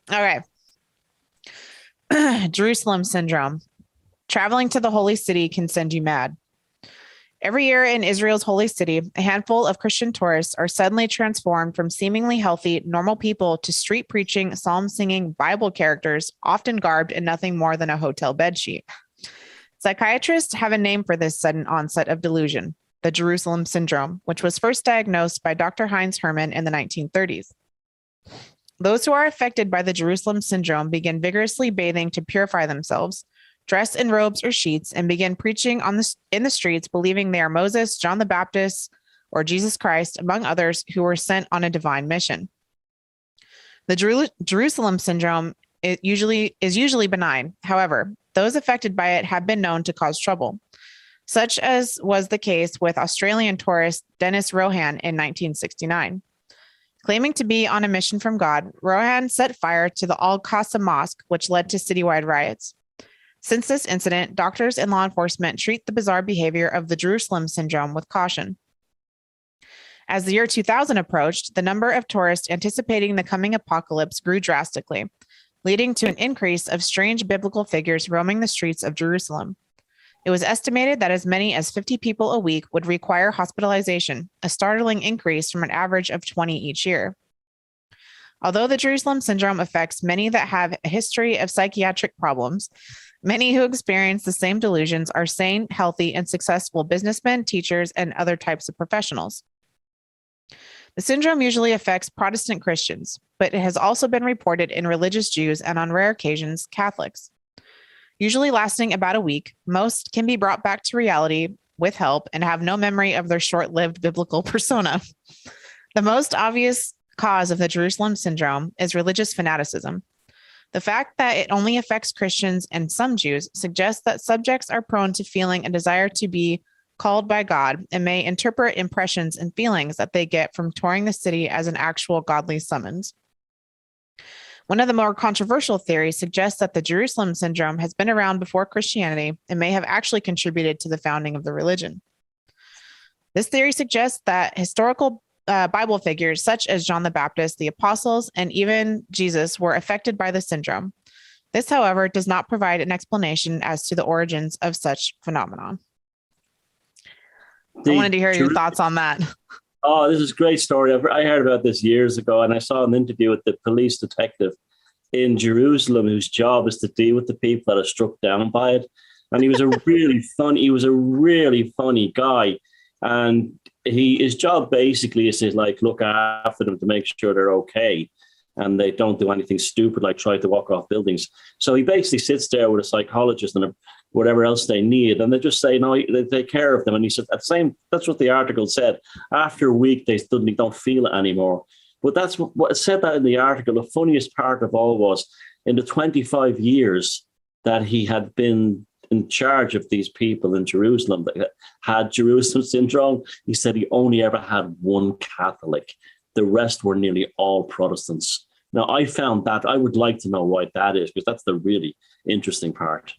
All right. Jerusalem syndrome. Traveling to the holy city can send you mad. Every year in Israel's holy city, a handful of Christian tourists are suddenly transformed from seemingly healthy, normal people to street preaching, psalm singing Bible characters, often garbed in nothing more than a hotel bedsheet. Psychiatrists have a name for this sudden onset of delusion, the Jerusalem syndrome, which was first diagnosed by Dr. Heinz Hermann in the 1930s. Those who are affected by the Jerusalem syndrome begin vigorously bathing to purify themselves, dress in robes or sheets, and begin preaching in the streets, believing they are Moses, John the Baptist, or Jesus Christ, among others who were sent on a divine mission. The Jerusalem syndrome is usually benign. However, those affected by it have been known to cause trouble, such as was the case with Australian tourist Dennis Rohan in 1969. Claiming to be on a mission from God, Rohan set fire to the Al-Aqsa Mosque, which led to citywide riots. Since this incident, doctors and law enforcement treat the bizarre behavior of the Jerusalem syndrome with caution. As the year 2000 approached, the number of tourists anticipating the coming apocalypse grew drastically, leading to an increase of strange biblical figures roaming the streets of Jerusalem. It was estimated that as many as 50 people a week would require hospitalization, a startling increase from an average of 20 each year. Although the Jerusalem syndrome affects many that have a history of psychiatric problems, many who experience the same delusions are sane, healthy, and successful businessmen, teachers, and other types of professionals. The syndrome usually affects Protestant Christians, but it has also been reported in religious Jews and, on rare occasions, Catholics. Usually lasting about a week, most can be brought back to reality with help and have no memory of their short-lived biblical persona. The most obvious cause of the Jerusalem syndrome is religious fanaticism. The fact that it only affects Christians and some Jews suggests that subjects are prone to feeling a desire to be called by God and may interpret impressions and feelings that they get from touring the city as an actual godly summons. One of the more controversial theories suggests that the Jerusalem syndrome has been around before Christianity and may have actually contributed to the founding of the religion. This theory suggests that historical Bible figures such as John the Baptist, the apostles, and even Jesus were affected by the syndrome. This, however, does not provide an explanation as to the origins of such phenomenon. I wanted to hear your thoughts on that. Oh, this is a great story. I heard about this years ago, and I saw an interview with the police detective in Jerusalem whose job is to deal with the people that are struck down by it. And he was a really funny guy. And his job basically is to look after them to make sure they're okay and they don't do anything stupid like try to walk off buildings. So he basically sits there with a psychologist and whatever else they need, and they just say no, they take care of them. And he said that's what the article said. After a week, they suddenly don't feel it anymore. But that's what it said that in the article. The funniest part of all was in the 25 years that he had been in charge of these people in Jerusalem that had Jerusalem syndrome, he said he only ever had one Catholic. The rest were nearly all Protestants. Now, I found that, I would like to know why that is, because that's the really interesting part.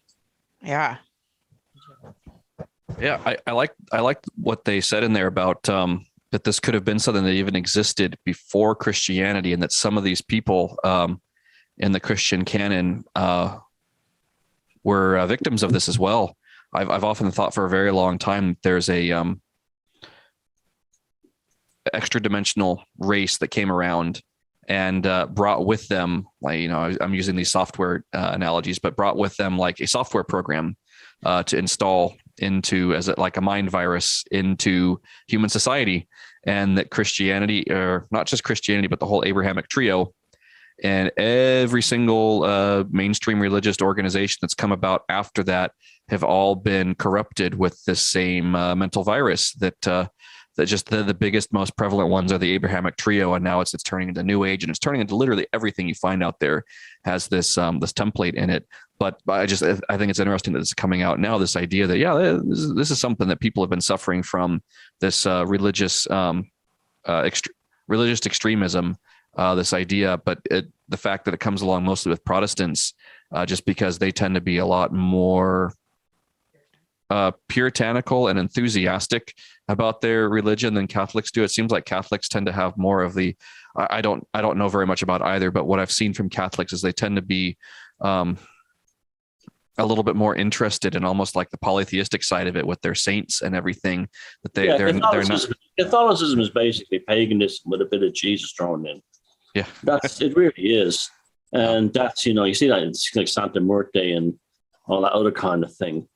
Yeah. Yeah, I like what they said in there about that this could have been something that even existed before Christianity, and that some of these people in the Christian canon were victims of this as well. I've often thought for a very long time there's a extra dimensional race that came around and brought with them, like, I'm using these software analogies, but brought with them like a software program to install into as like a mind virus into human society. And that Christianity, or not just Christianity, but the whole Abrahamic trio and every single mainstream religious organization that's come about after that have all been corrupted with this same mental virus that just the biggest, most prevalent ones are the Abrahamic trio. And now it's turning into New Age, and it's turning into literally everything you find out there has this template in it. But I think it's interesting that it's coming out now, this idea that, yeah, this is something that people have been suffering from, this religious extremism, this idea, but the fact that it comes along mostly with Protestants, just because they tend to be a lot more puritanical and enthusiastic about their religion than Catholics do. It seems like Catholics tend to have more of the, I don't know very much about either, but what I've seen from Catholics is they tend to be a little bit more interested in almost like the polytheistic side of it with their saints and everything that they're not. Catholicism is basically paganism with a bit of Jesus thrown in. Yeah, it really is. And that's, you see that it's like Santa Muerte and all that other kind of thing.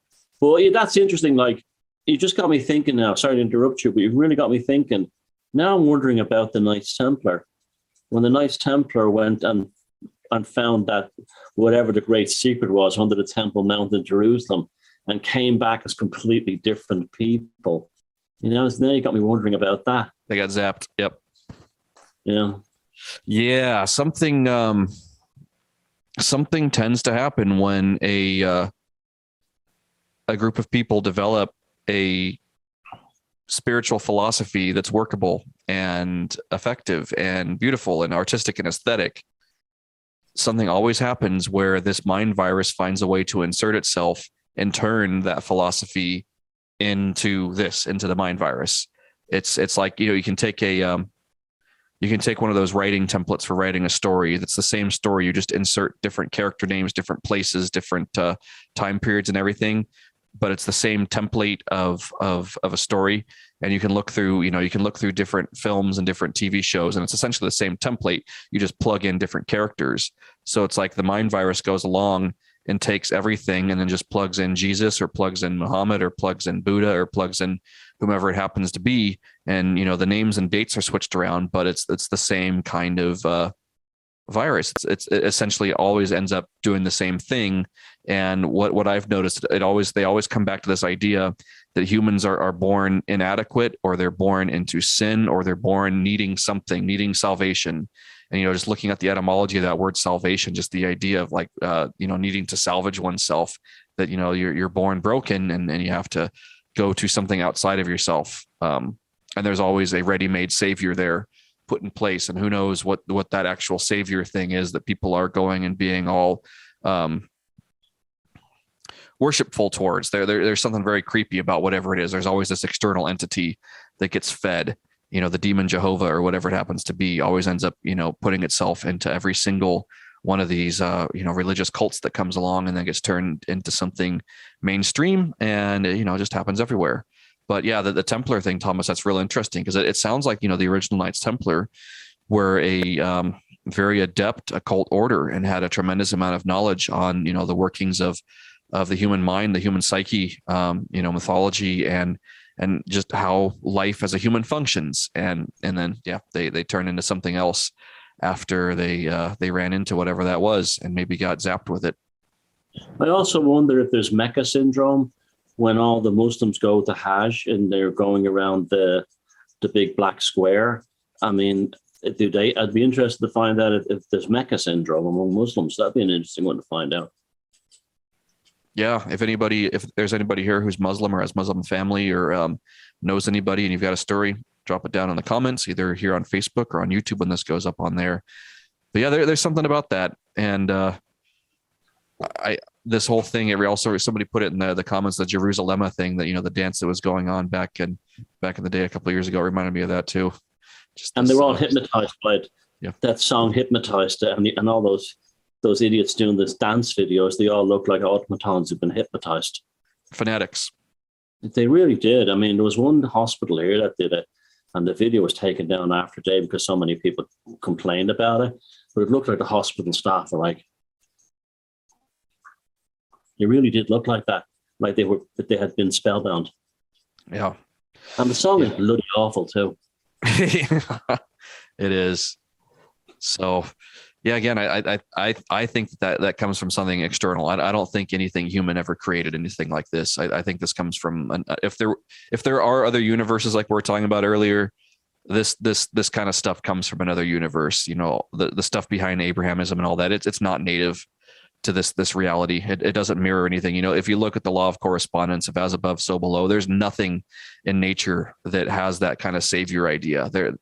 But yeah, that's interesting. Like, you just got me thinking now. Sorry to interrupt you, but you've really got me thinking. Now I'm wondering about the Knights Templar. When the Knights Templar went and found that whatever the great secret was under the Temple Mount in Jerusalem, and came back as completely different people. Now you got me wondering about that. They got zapped. Yep. Yeah. Yeah. Something tends to happen when a group of people develop a spiritual philosophy that's workable and effective and beautiful and artistic and aesthetic. Something always happens where this mind virus finds a way to insert itself and turn that philosophy into the mind virus. It's like, you can take one of those writing templates for writing a story. That's the same story. You just insert different character names, different places, different time periods and everything, but it's the same template of a story. And you can look through different films and different TV shows, and it's essentially the same template. You just plug in different characters. So it's like the mind virus goes along and takes everything and then just plugs in Jesus, or plugs in Muhammad, or plugs in Buddha, or plugs in whomever it happens to be. And, the names and dates are switched around, but it's the same kind of virus. It essentially always ends up doing the same thing. And what I've noticed, they always come back to this idea that humans are born inadequate, or they're born into sin, or they're born needing something, needing salvation. And, just looking at the etymology of that word salvation, just the idea of like, needing to salvage oneself, that, you're born broken and you have to go to something outside of yourself. And there's always a ready-made savior there put in place. And who knows what that actual savior thing is that people are going and being all worshipful towards. There's something very creepy about whatever it is. There's always this external entity that gets fed. The demon Jehovah, or whatever it happens to be, always ends up, putting itself into every single one of these, religious cults that comes along and then gets turned into something mainstream, and, it just happens everywhere. But yeah, the Templar thing, Thomas, that's real interesting, because it sounds like, the original Knights Templar were a very adept occult order and had a tremendous amount of knowledge on, the workings of the human mind, the human psyche, mythology, and just how life as a human functions. And then, yeah, they turn into something else after they ran into whatever that was and maybe got zapped with it. I also wonder if there's Mecca syndrome, when all the Muslims go to Hajj and they're going around the big black square. I mean, I'd be interested to find out if there's Mecca syndrome among Muslims. That'd be an interesting one to find out. Yeah, if there's anybody here who's Muslim or has Muslim family, or knows anybody, and you've got a story, drop it down in the comments, either here on Facebook or on YouTube when this goes up on there. But yeah, there's something about that. And this whole thing, it also, somebody put it in the comments, the Jerusalem thing, that, the dance that was going on back in the day a couple of years ago, reminded me of that too. And they were all hypnotized by it. Yeah. That song hypnotized it, and all those idiots doing this dance videos, they all look like automatons who've been hypnotized. Fanatics. They really did. I mean, there was one hospital here that did it, and the video was taken down after a day because so many people complained about it. But it looked like the hospital staff were like, they really did look like that, like they had been spellbound. Yeah. And the song is bloody awful too. It is. So, yeah, again, I think that comes from something external. I don't think anything human ever created anything like this. I think this comes from if there are other universes like we were talking about earlier, this kind of stuff comes from another universe. The stuff behind Abrahamism and all that. It's not native to this reality. It doesn't mirror anything. If you look at the law of correspondence of as above, so below, there's nothing in nature that has that kind of savior idea. There,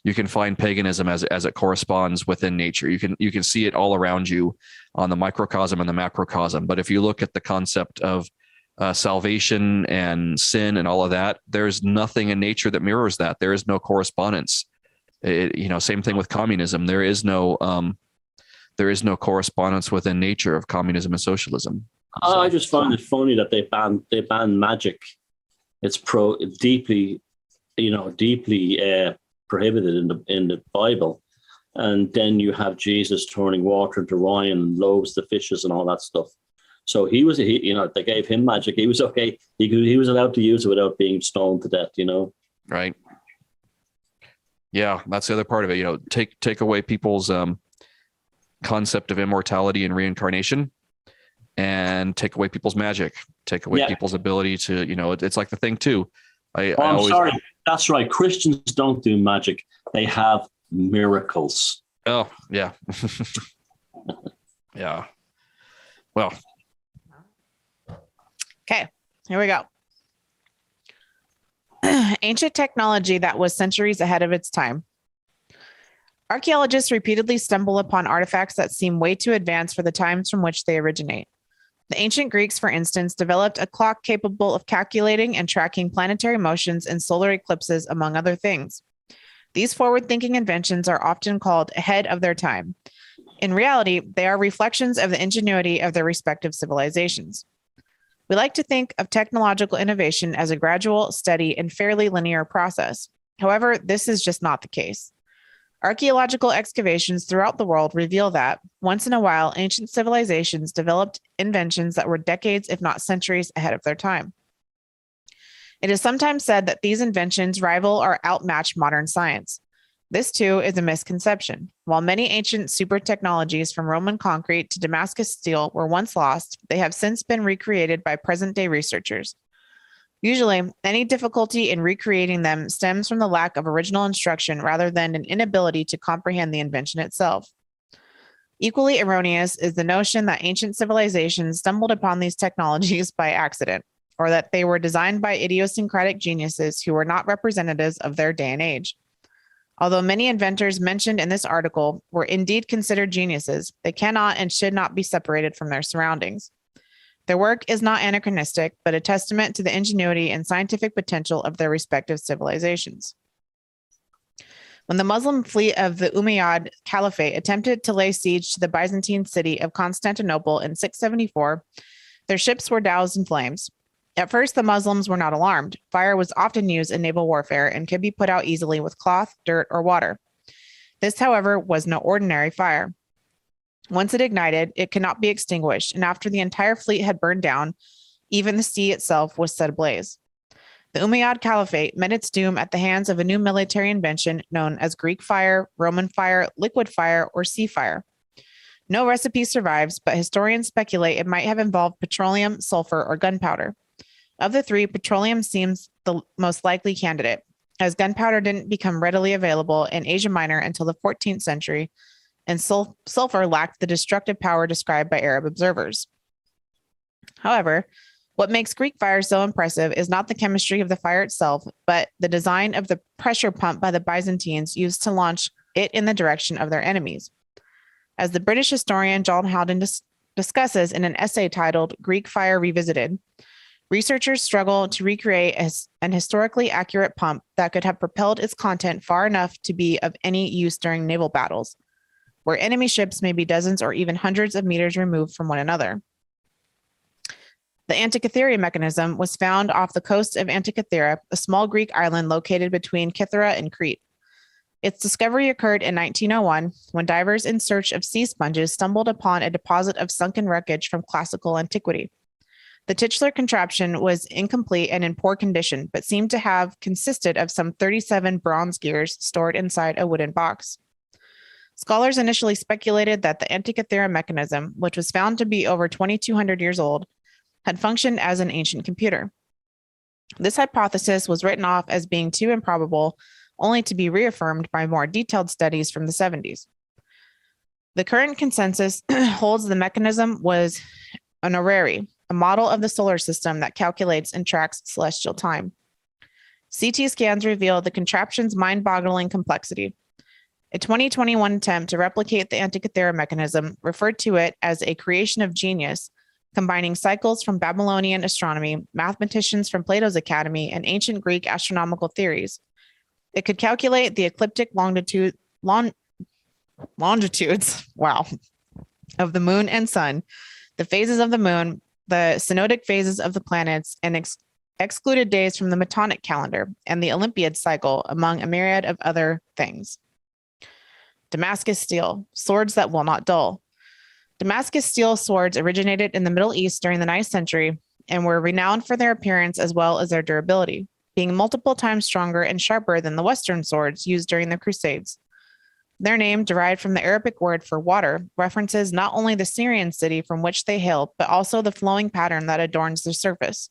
you can find paganism as it corresponds within nature. You can see it all around you on the microcosm and the macrocosm. But if you look at the concept of salvation and sin and all of that, there's nothing in nature that mirrors that. There is no correspondence. Same thing with communism. There is no correspondence within nature of communism and socialism. I just find it funny that they banned magic. It's deeply prohibited in the Bible, and then you have Jesus turning water into wine and loaves the fishes and all that stuff. So they gave him magic. He was okay. He was allowed to use it without being stoned to death. Right. Yeah, that's the other part of it. Take away people's concept of immortality and reincarnation, and take away people's magic, take away people's ability to, it's like the thing too. I'm sorry. That's right. Christians don't do magic. They have miracles. Oh, yeah. Yeah. Well. Okay, here we go. Ancient technology that was centuries ahead of its time. Archaeologists repeatedly stumble upon artifacts that seem way too advanced for the times from which they originate. The ancient Greeks, for instance, developed a clock capable of calculating and tracking planetary motions and solar eclipses, among other things. These forward-thinking inventions are often called ahead of their time. In reality, they are reflections of the ingenuity of their respective civilizations. We like to think of technological innovation as a gradual, steady, and fairly linear process. However, this is just not the case. Archaeological excavations throughout the world reveal that, once in a while, ancient civilizations developed inventions that were decades, if not centuries, ahead of their time. It is sometimes said that these inventions rival or outmatch modern science. This, too, is a misconception. While many ancient super technologies from Roman concrete to Damascus steel were once lost, they have since been recreated by present-day researchers. Usually, any difficulty in recreating them stems from the lack of original instruction rather than an inability to comprehend the invention itself. Equally erroneous is the notion that ancient civilizations stumbled upon these technologies by accident, or that they were designed by idiosyncratic geniuses who were not representatives of their day and age. Although many inventors mentioned in this article were indeed considered geniuses, they cannot and should not be separated from their surroundings. Their work is not anachronistic, but a testament to the ingenuity and scientific potential of their respective civilizations. When the Muslim fleet of the Umayyad Caliphate attempted to lay siege to the Byzantine city of Constantinople in 674, their ships were doused in flames. At first, the Muslims were not alarmed. Fire was often used in naval warfare and could be put out easily with cloth, dirt, or water. This, however, was no ordinary fire. Once it ignited, it could not be extinguished, and after the entire fleet had burned down, even the sea itself was set ablaze. The Umayyad Caliphate met its doom at the hands of a new military invention known as Greek fire, Roman fire, liquid fire, or sea fire. No recipe survives, but historians speculate it might have involved petroleum, sulfur, or gunpowder. Of the three, petroleum seems the most likely candidate, as gunpowder didn't become readily available in Asia Minor until the 14th century, and sulfur lacked the destructive power described by Arab observers. However, what makes Greek fire so impressive is not the chemistry of the fire itself, but the design of the pressure pump by the Byzantines used to launch it in the direction of their enemies. As the British historian John Howden discusses in an essay titled Greek Fire Revisited. Researchers struggle to recreate an historically accurate pump that could have propelled its content far enough to be of any use during naval battles, where enemy ships may be dozens or even hundreds of meters removed from one another. The Antikythera mechanism was found off the coast of Antikythera, a small Greek island located between Kythera and Crete. Its discovery occurred in 1901 when divers in search of sea sponges stumbled upon a deposit of sunken wreckage from classical antiquity. The titular contraption was incomplete and in poor condition, but seemed to have consisted of some 37 bronze gears stored inside a wooden box. Scholars initially speculated that the Antikythera mechanism, which was found to be over 2,200 years old, had functioned as an ancient computer. This hypothesis was written off as being too improbable, only to be reaffirmed by more detailed studies from the 70s. The current consensus holds the mechanism was an horary, a model of the solar system that calculates and tracks celestial time. CT scans reveal the contraption's mind-boggling complexity. A 2021 attempt to replicate the Antikythera mechanism referred to it as a creation of genius, combining cycles from Babylonian astronomy, mathematicians from Plato's Academy, and ancient Greek astronomical theories. It could calculate the ecliptic longitudes, wow, of the moon and sun, the phases of the moon, the synodic phases of the planets, and excluded days from the Metonic calendar and the Olympiad cycle, among a myriad of other things. Damascus steel, swords that will not dull. Damascus steel swords originated in the Middle East during the 9th century and were renowned for their appearance as well as their durability, being multiple times stronger and sharper than the Western swords used during the Crusades. Their name, derived from the Arabic word for water, references not only the Syrian city from which they hailed, but also the flowing pattern that adorns their surface.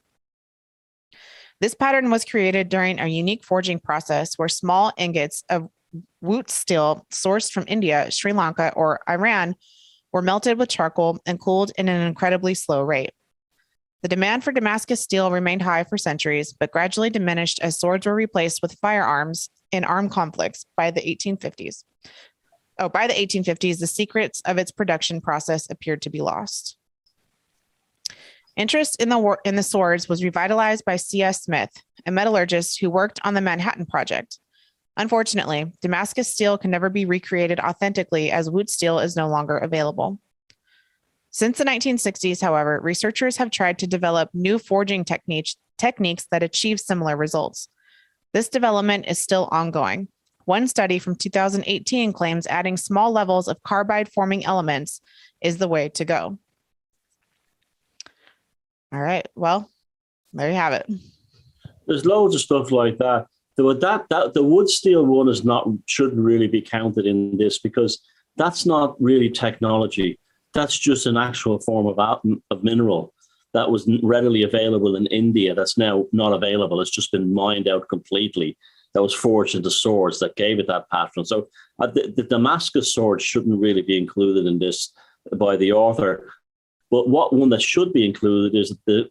This pattern was created during a unique forging process where small ingots of wootz steel sourced from India, Sri Lanka, or Iran were melted with charcoal and cooled in an incredibly slow rate. The demand for Damascus steel remained high for centuries, but gradually diminished as swords were replaced with firearms in armed conflicts by the 1850s. By the 1850s, the secrets of its production process appeared to be lost. Interest in the swords was revitalized by C.S. Smith, a metallurgist who worked on the Manhattan Project. Unfortunately, Damascus steel can never be recreated authentically as wootz steel is no longer available. Since the 1960s, however, researchers have tried to develop new forging techniques that achieve similar results. This development is still ongoing. One study from 2018 claims adding small levels of carbide-forming elements is the way to go. All right, well, there you have it. There's loads of stuff like that. The wood steel one shouldn't really be counted in this because that's not really technology. That's just an actual form of mineral that was readily available in India. That's now not available. It's just been mined out completely. That was forged into swords that gave it that pattern. So the Damascus sword shouldn't really be included in this by the author. But one that should be included is the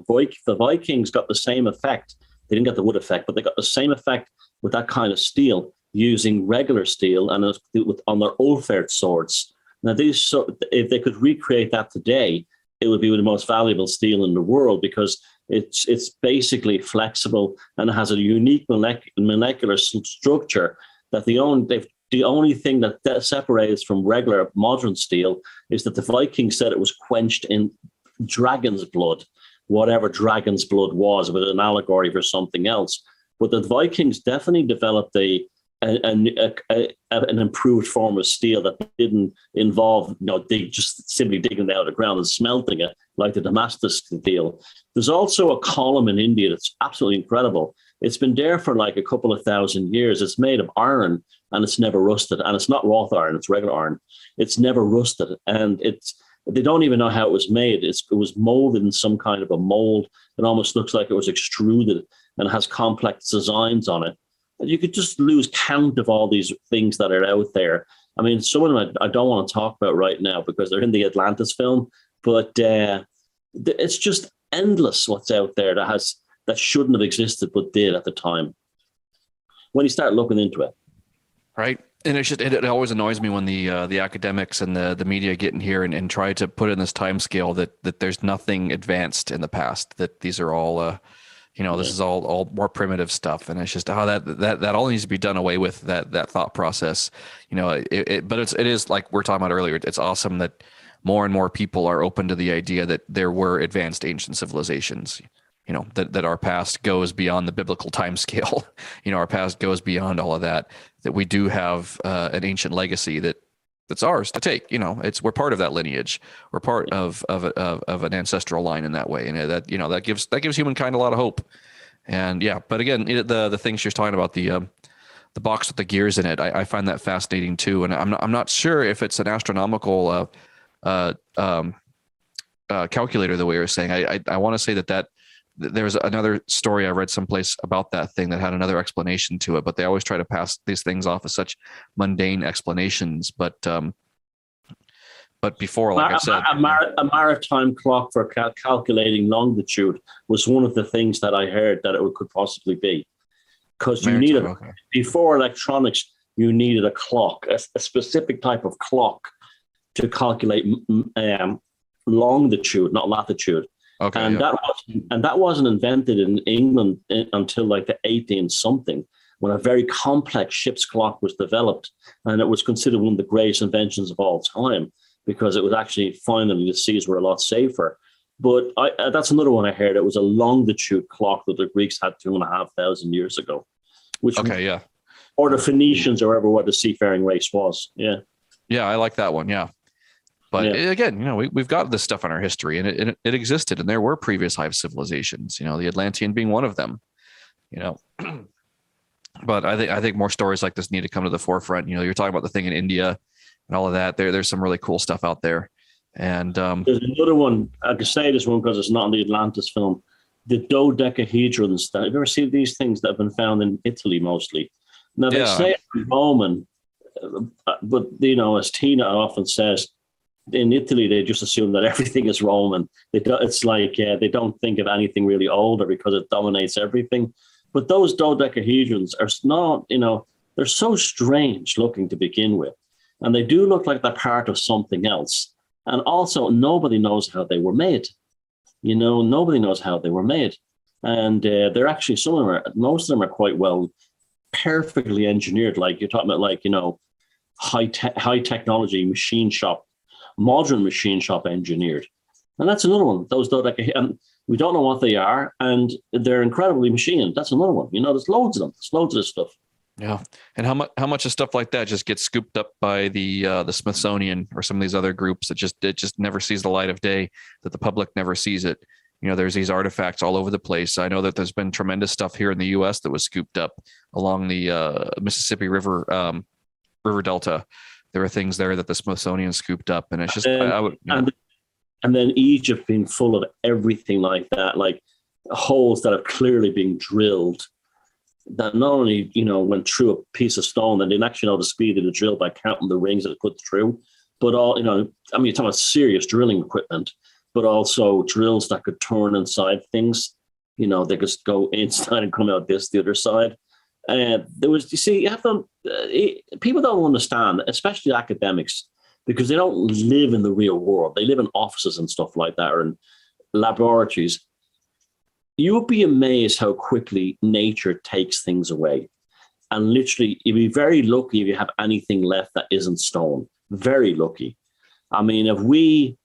Vikings got the same effect. They didn't get the wood effect, but they got the same effect with that kind of steel using regular steel and on their Ulfert swords. Now, if they could recreate that today, it would be the most valuable steel in the world because it's basically flexible and it has a unique molecular structure that the only thing that separates from regular modern steel is that the Vikings said it was quenched in dragon's blood, whatever dragon's blood was, with an allegory for something else. But the Vikings definitely developed an improved form of steel that didn't involve just simply digging it out of the ground and smelting it like the Damascus steel. There's also a column in India that's absolutely incredible. It's been there for like a couple of thousand years. It's made of iron and it's never rusted. And it's not wrought iron, it's regular iron. It's never rusted. And they don't even know how it was made. It was molded in some kind of a mold. It almost looks like it was extruded and has complex designs on it. And you could just lose count of all these things that are out there. I mean, some of them I don't want to talk about right now because they're in the Atlantis film, but it's just endless what's out there that shouldn't have existed but did at the time when you start looking into it. Right. And it always annoys me when the academics and the media get in here and try to put in this time scale that there's nothing advanced in the past, that these are all this is all more primitive stuff, and it's just that all needs to be done away with, that thought process. But it is like we're talking about earlier. It's awesome that more and more people are open to the idea that there were advanced ancient civilizations. That our past goes beyond the biblical time scale. Our past goes beyond all of that. That we do have an ancient legacy that's ours to take. We're part of that lineage. We're part of an ancestral line in that way, and that gives humankind a lot of hope. And but again, the things you're talking about, the box with the gears in it, I find that fascinating too. And I'm not sure if it's an astronomical calculator, the way you're saying. I want to say that there's another story I read someplace about that thing that had another explanation to it, but they always try to pass these things off as such mundane explanations. But before, like I said, a maritime clock for calculating longitude was one of the things that I heard that it could possibly be, because you needed before electronics, you needed a clock, a specific type of clock to calculate longitude, not latitude. Okay, and that wasn't invented in England until like the 18 something, when a very complex ship's clock was developed, and it was considered one of the greatest inventions of all time, because it was actually finally the seas were a lot safer. But that's another one I heard. It was a longitude clock that the Greeks had 2,500 years ago, or the Phoenicians, or wherever what the seafaring race was. Yeah, I like that one. Yeah. But again, we've got this stuff in our history, and it existed, and there were previous hive civilizations. The Atlantean being one of them. But I think more stories like this need to come to the forefront. You're talking about the thing in India and all of that. There's some really cool stuff out there. And there's another one. I can say this one because it's not in the Atlantis film. The dodecahedrons. Have you ever seen these things that have been found in Italy mostly? Now they say it's Roman, but as Tina often says, in Italy, they just assume that everything is Roman. It's like they don't think of anything really older because it dominates everything. But those dodecahedrons are not, they're so strange looking to begin with. And they do look like they're part of something else. And also, nobody knows how they were made. Nobody knows how they were made. And they're actually, most of them are quite well, perfectly engineered. Like you're talking about, high technology machine shop, modern machine shop engineered. And that's another one. Those and we don't know what they are, and they're incredibly machined. That's another one. There's loads of them. There's loads of this stuff. Yeah. And how much of stuff like that just gets scooped up by the Smithsonian or some of these other groups that just never sees the light of day, that the public never sees it. There's these artifacts all over the place. I know that there's been tremendous stuff here in the U.S. that was scooped up along the Mississippi River Delta. There were things there that the Smithsonian scooped up, and it's just and then Egypt being full of everything like that, like holes that have clearly been drilled, that not only went through a piece of stone, and they didn't actually know the speed of the drill by counting the rings that it put through, but all you're talking about serious drilling equipment, but also drills that could turn inside things. They could go inside and come out the other side. There was, you have to, people don't understand, especially academics, because they don't live in the real world. They live in offices and stuff like that, or in laboratories. You would be amazed how quickly nature takes things away. And literally, you'd be very lucky if you have anything left that isn't stone. Very lucky. I mean, if we,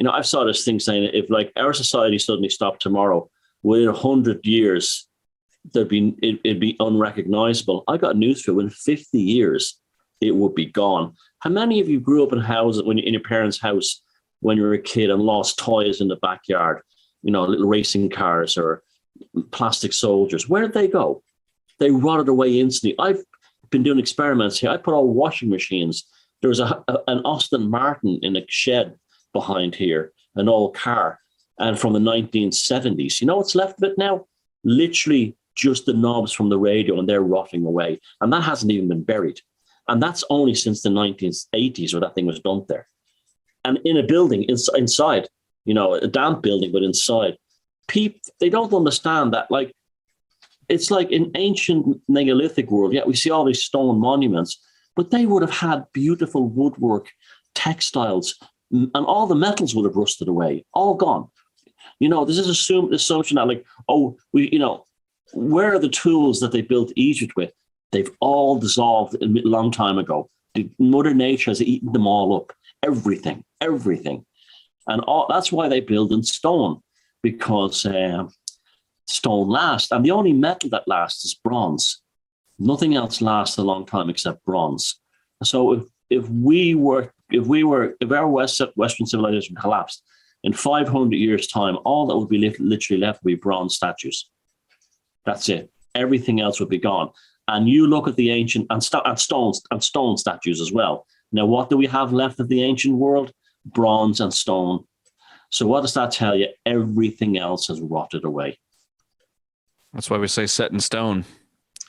I've saw this thing saying, if like our society suddenly stopped tomorrow, within 100 years, it'd be unrecognizable. I got news for you. In 50 years, it would be gone. How many of you grew up in houses when in your parents' house when you were a kid and lost toys in the backyard? Little racing cars or plastic soldiers. Where did they go? They rotted away instantly. I've been doing experiments here. I put all washing machines. There was an Aston Martin in a shed behind here, an old car, and from the 1970s. You know what's left of it now? Literally just the knobs from the radio, and they're rotting away. And that hasn't even been buried. And that's only since the 1980s where that thing was dumped there. And in a building, inside, a damp building, but inside, people, they don't understand that, like, it's like in ancient megalithic world, we see all these stone monuments, but they would have had beautiful woodwork, textiles, and all the metals would have rusted away, all gone. This is assumption that like, where are the tools that they built Egypt with? They've all dissolved a long time ago. Mother Nature has eaten them all up. Everything. And that's why they build in stone, because stone lasts. And the only metal that lasts is bronze. Nothing else lasts a long time except bronze. So if our Western civilization collapsed, in 500 years' time, all that would be literally left would be bronze statues. That's it. Everything else would be gone. And you look at the ancient and stone statues as well. Now, what do we have left of the ancient world? Bronze and stone. So what does that tell you? Everything else has rotted away. That's why we say set in stone.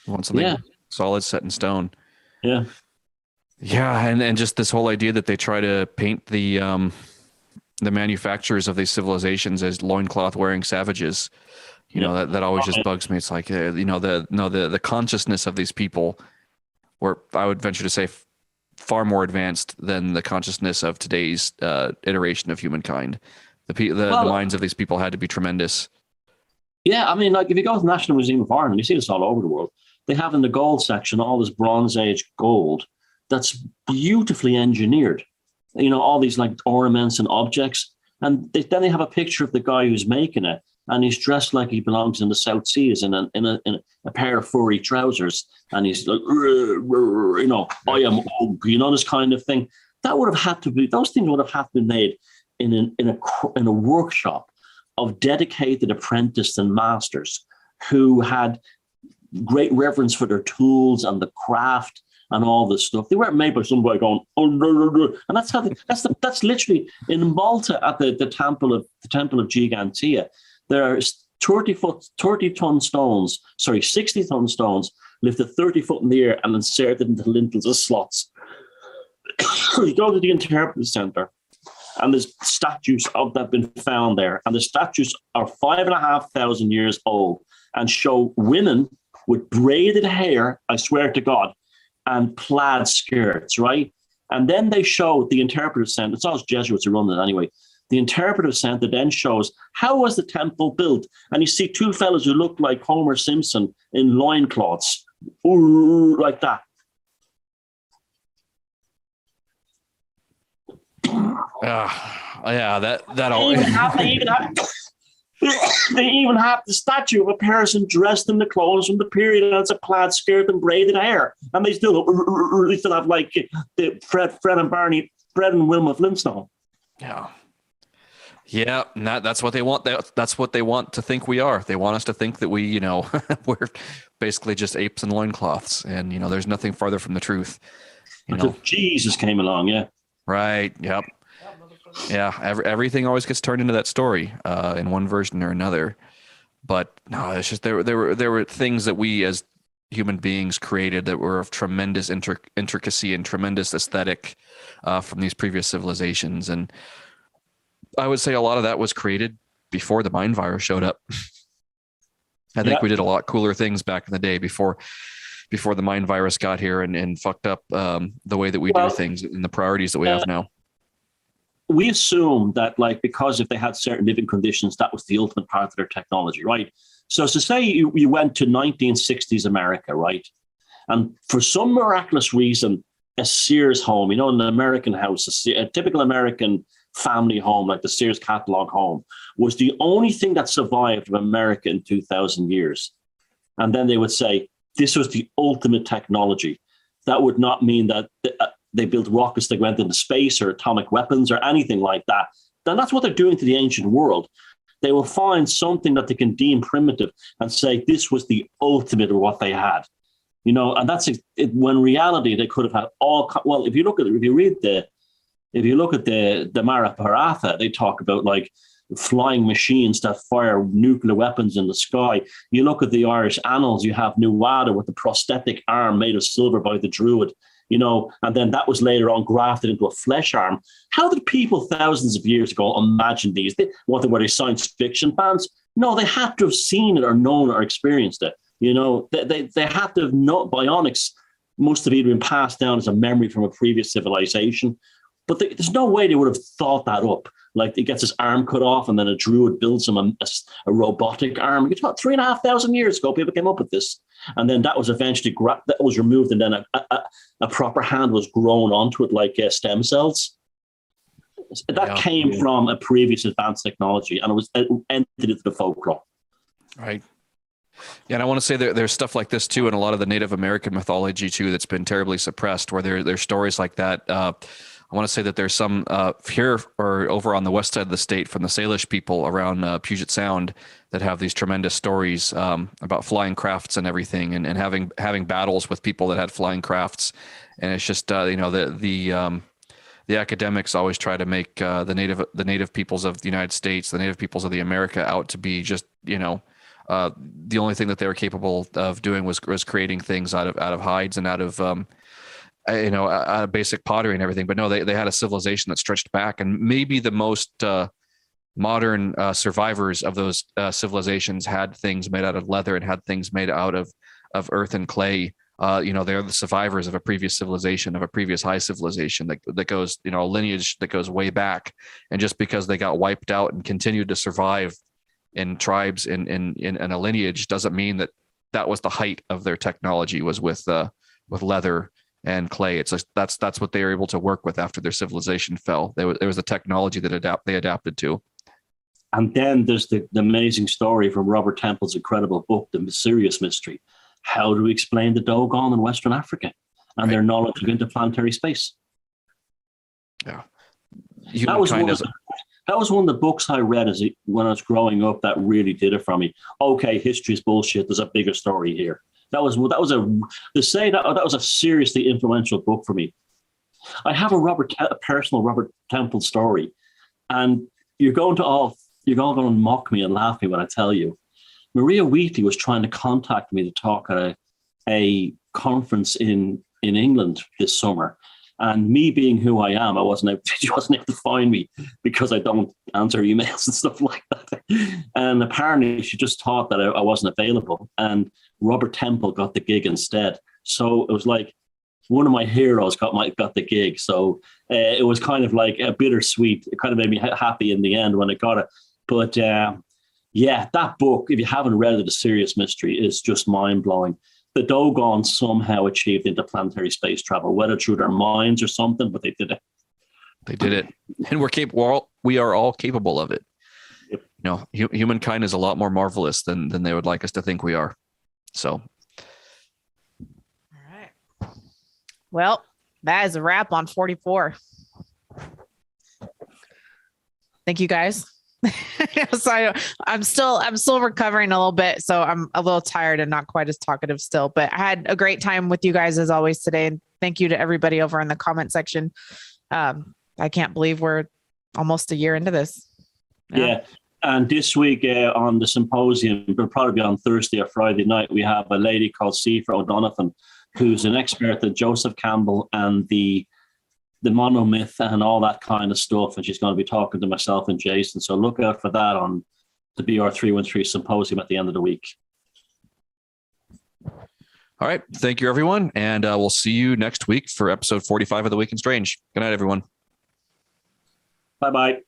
We want something solid, set in stone. Yeah. Yeah, and just this whole idea that they try to paint the manufacturers of these civilizations as loincloth wearing savages. That always just bugs me. It's like, the consciousness of these people were, I would venture to say, far more advanced than the consciousness of today's iteration of humankind. The minds of these people had to be tremendous. Yeah, I mean, like if you go to the National Museum of Ireland, you see this all over the world. They have in the gold section all this Bronze Age gold that's beautifully engineered. All these like ornaments and objects. And then they have a picture of the guy who's making it, and he's dressed like he belongs in the South Seas in a pair of furry trousers, and he's like, I am Og, this kind of thing. That would have had to be; those things would have had to be made in a workshop of dedicated apprentices and masters who had great reverence for their tools and the craft and all this stuff. They weren't made by some guy going, and that's literally in Malta at the temple of Gigantea. There are 60-ton stones lifted 30 foot in the air and inserted into lintels as slots. You go to the Interpretive Center, and there's statues that have been found there, and the statues are 5,500 years old and show women with braided hair, I swear to God, and plaid skirts, right? And then they show the Interpretive Center. It's all Jesuits who run it anyway. The Interpretive Center then shows how was the temple built, and you see two fellows who look like Homer Simpson in loincloths, like that. That all. They even have the statue of a person dressed in the clothes from the period, and it's a plaid skirt and braided hair, and they still have like the Fred and Barney, Fred and Wilma Flintstone. Yeah, and that's what they want. That's what they want to think we are. They want us to think that we, we're basically just apes in loincloths, and there's nothing farther from the truth. Until Jesus came along, yeah. Right. Yep. Yeah. Everything always gets turned into that story in one version or another. But no, it's just there were things that we as human beings created that were of tremendous intricacy and tremendous aesthetic from these previous civilizations. And I would say a lot of that was created before the mind virus showed up. I think we did a lot cooler things back in the day before the mind virus got here and fucked up the way that we do things and the priorities that we have now. We assume that, like, because if they had certain living conditions, that was the ultimate part of their technology, right? So to say you went to 1960s America, right? And for some miraculous reason, a Sears home, an American house, a typical American family home, like the Sears catalog home, was the only thing that survived of America in 2,000 years. And then they would say, this was the ultimate technology. That would not mean that they built rockets that went into space or atomic weapons or anything like that. Then that's what they're doing to the ancient world. They will find something that they can deem primitive and say this was the ultimate of what they had. And that's it. When reality they could have had all. Well, if you look at the Mahabharata, they talk about like flying machines that fire nuclear weapons in the sky. You look at the Irish annals, you have Nuada with the prosthetic arm made of silver by the Druid, and then that was later on grafted into a flesh arm. How did people thousands of years ago imagine these? Were they science fiction fans? No, they had to have seen it or known or experienced it. They had to have known bionics. must have either been passed down as a memory from a previous civilization. But there's no way they would have thought that up. Like, he gets his arm cut off, and then a druid builds him a robotic arm. You thought 3,500 years ago, people came up with this. And then that was eventually that was removed, and then a proper hand was grown onto it, like stem cells. That came from a previous advanced technology, and it entered into the folklore. Right. Yeah, and I want to say there's stuff like this too in a lot of the Native American mythology too that's been terribly suppressed, where there's stories like that. I want to say that there's some here or over on the west side of the state from the Salish people around Puget Sound that have these tremendous stories about flying crafts and everything, and having battles with people that had flying crafts. And it's just the academics always try to make the native peoples of the United States, the native peoples of the America, out to be just the only thing that they were capable of doing was creating things out of hides and out of basic pottery and everything. But no, they had a civilization that stretched back, and maybe the most modern survivors of those civilizations had things made out of leather and had things made out of earth and clay. They're the survivors of a previous civilization, of a previous high civilization that goes, a lineage that goes way back. And just because they got wiped out and continued to survive in tribes in a lineage doesn't mean that was the height of their technology, was with leather and clay. It's just, that's what they were able to work with after their civilization fell. There was a technology that they adapted to. And then there's the amazing story from Robert Temple's incredible book, The Mysterious Mystery. How do we explain the Dogon in Western Africa and their knowledge of interplanetary space? Yeah. That was one of the books I read when I was growing up that really did it for me. Okay, history's bullshit. There's a bigger story here. That was a seriously influential book for me. I have a personal Robert Temple story, and you're all going to mock me and laugh me when I tell you. Maria Wheatley was trying to contact me to talk at a conference in England this summer. And me being who I am, she wasn't able to find me because I don't answer emails and stuff like that. And apparently she just thought that I wasn't available. And Robert Temple got the gig instead. So it was like one of my heroes got the gig. So it was kind of like a bittersweet. It kind of made me happy in the end when it got it. But that book, if you haven't read it, The Serious Mystery, is just mind-blowing. The Dogon somehow achieved interplanetary space travel, whether through their minds or something, but they did it. They did it. And we are all capable of it. Yep. Humankind is a lot more marvelous than they would like us to think we are. So. All right. Well, that is a wrap on 44. Thank you, guys. So I'm still recovering a little bit, so I'm a little tired and not quite as talkative still, but I had a great time with you guys as always today. And thank you to everybody over in the comment section. I can't believe we're almost a year into this. Yeah. And this week on the symposium, it'll probably be on Thursday or Friday night, we have a lady called Sifa O'Donovan, who's an expert in Joseph Campbell and the Monomyth and all that kind of stuff. And she's going to be talking to myself and Jason. So look out for that on the BR313 symposium at the end of the week. All right. Thank you, everyone. And we'll see you next week for episode 45 of The Week in Strange. Good night, everyone. Bye-bye.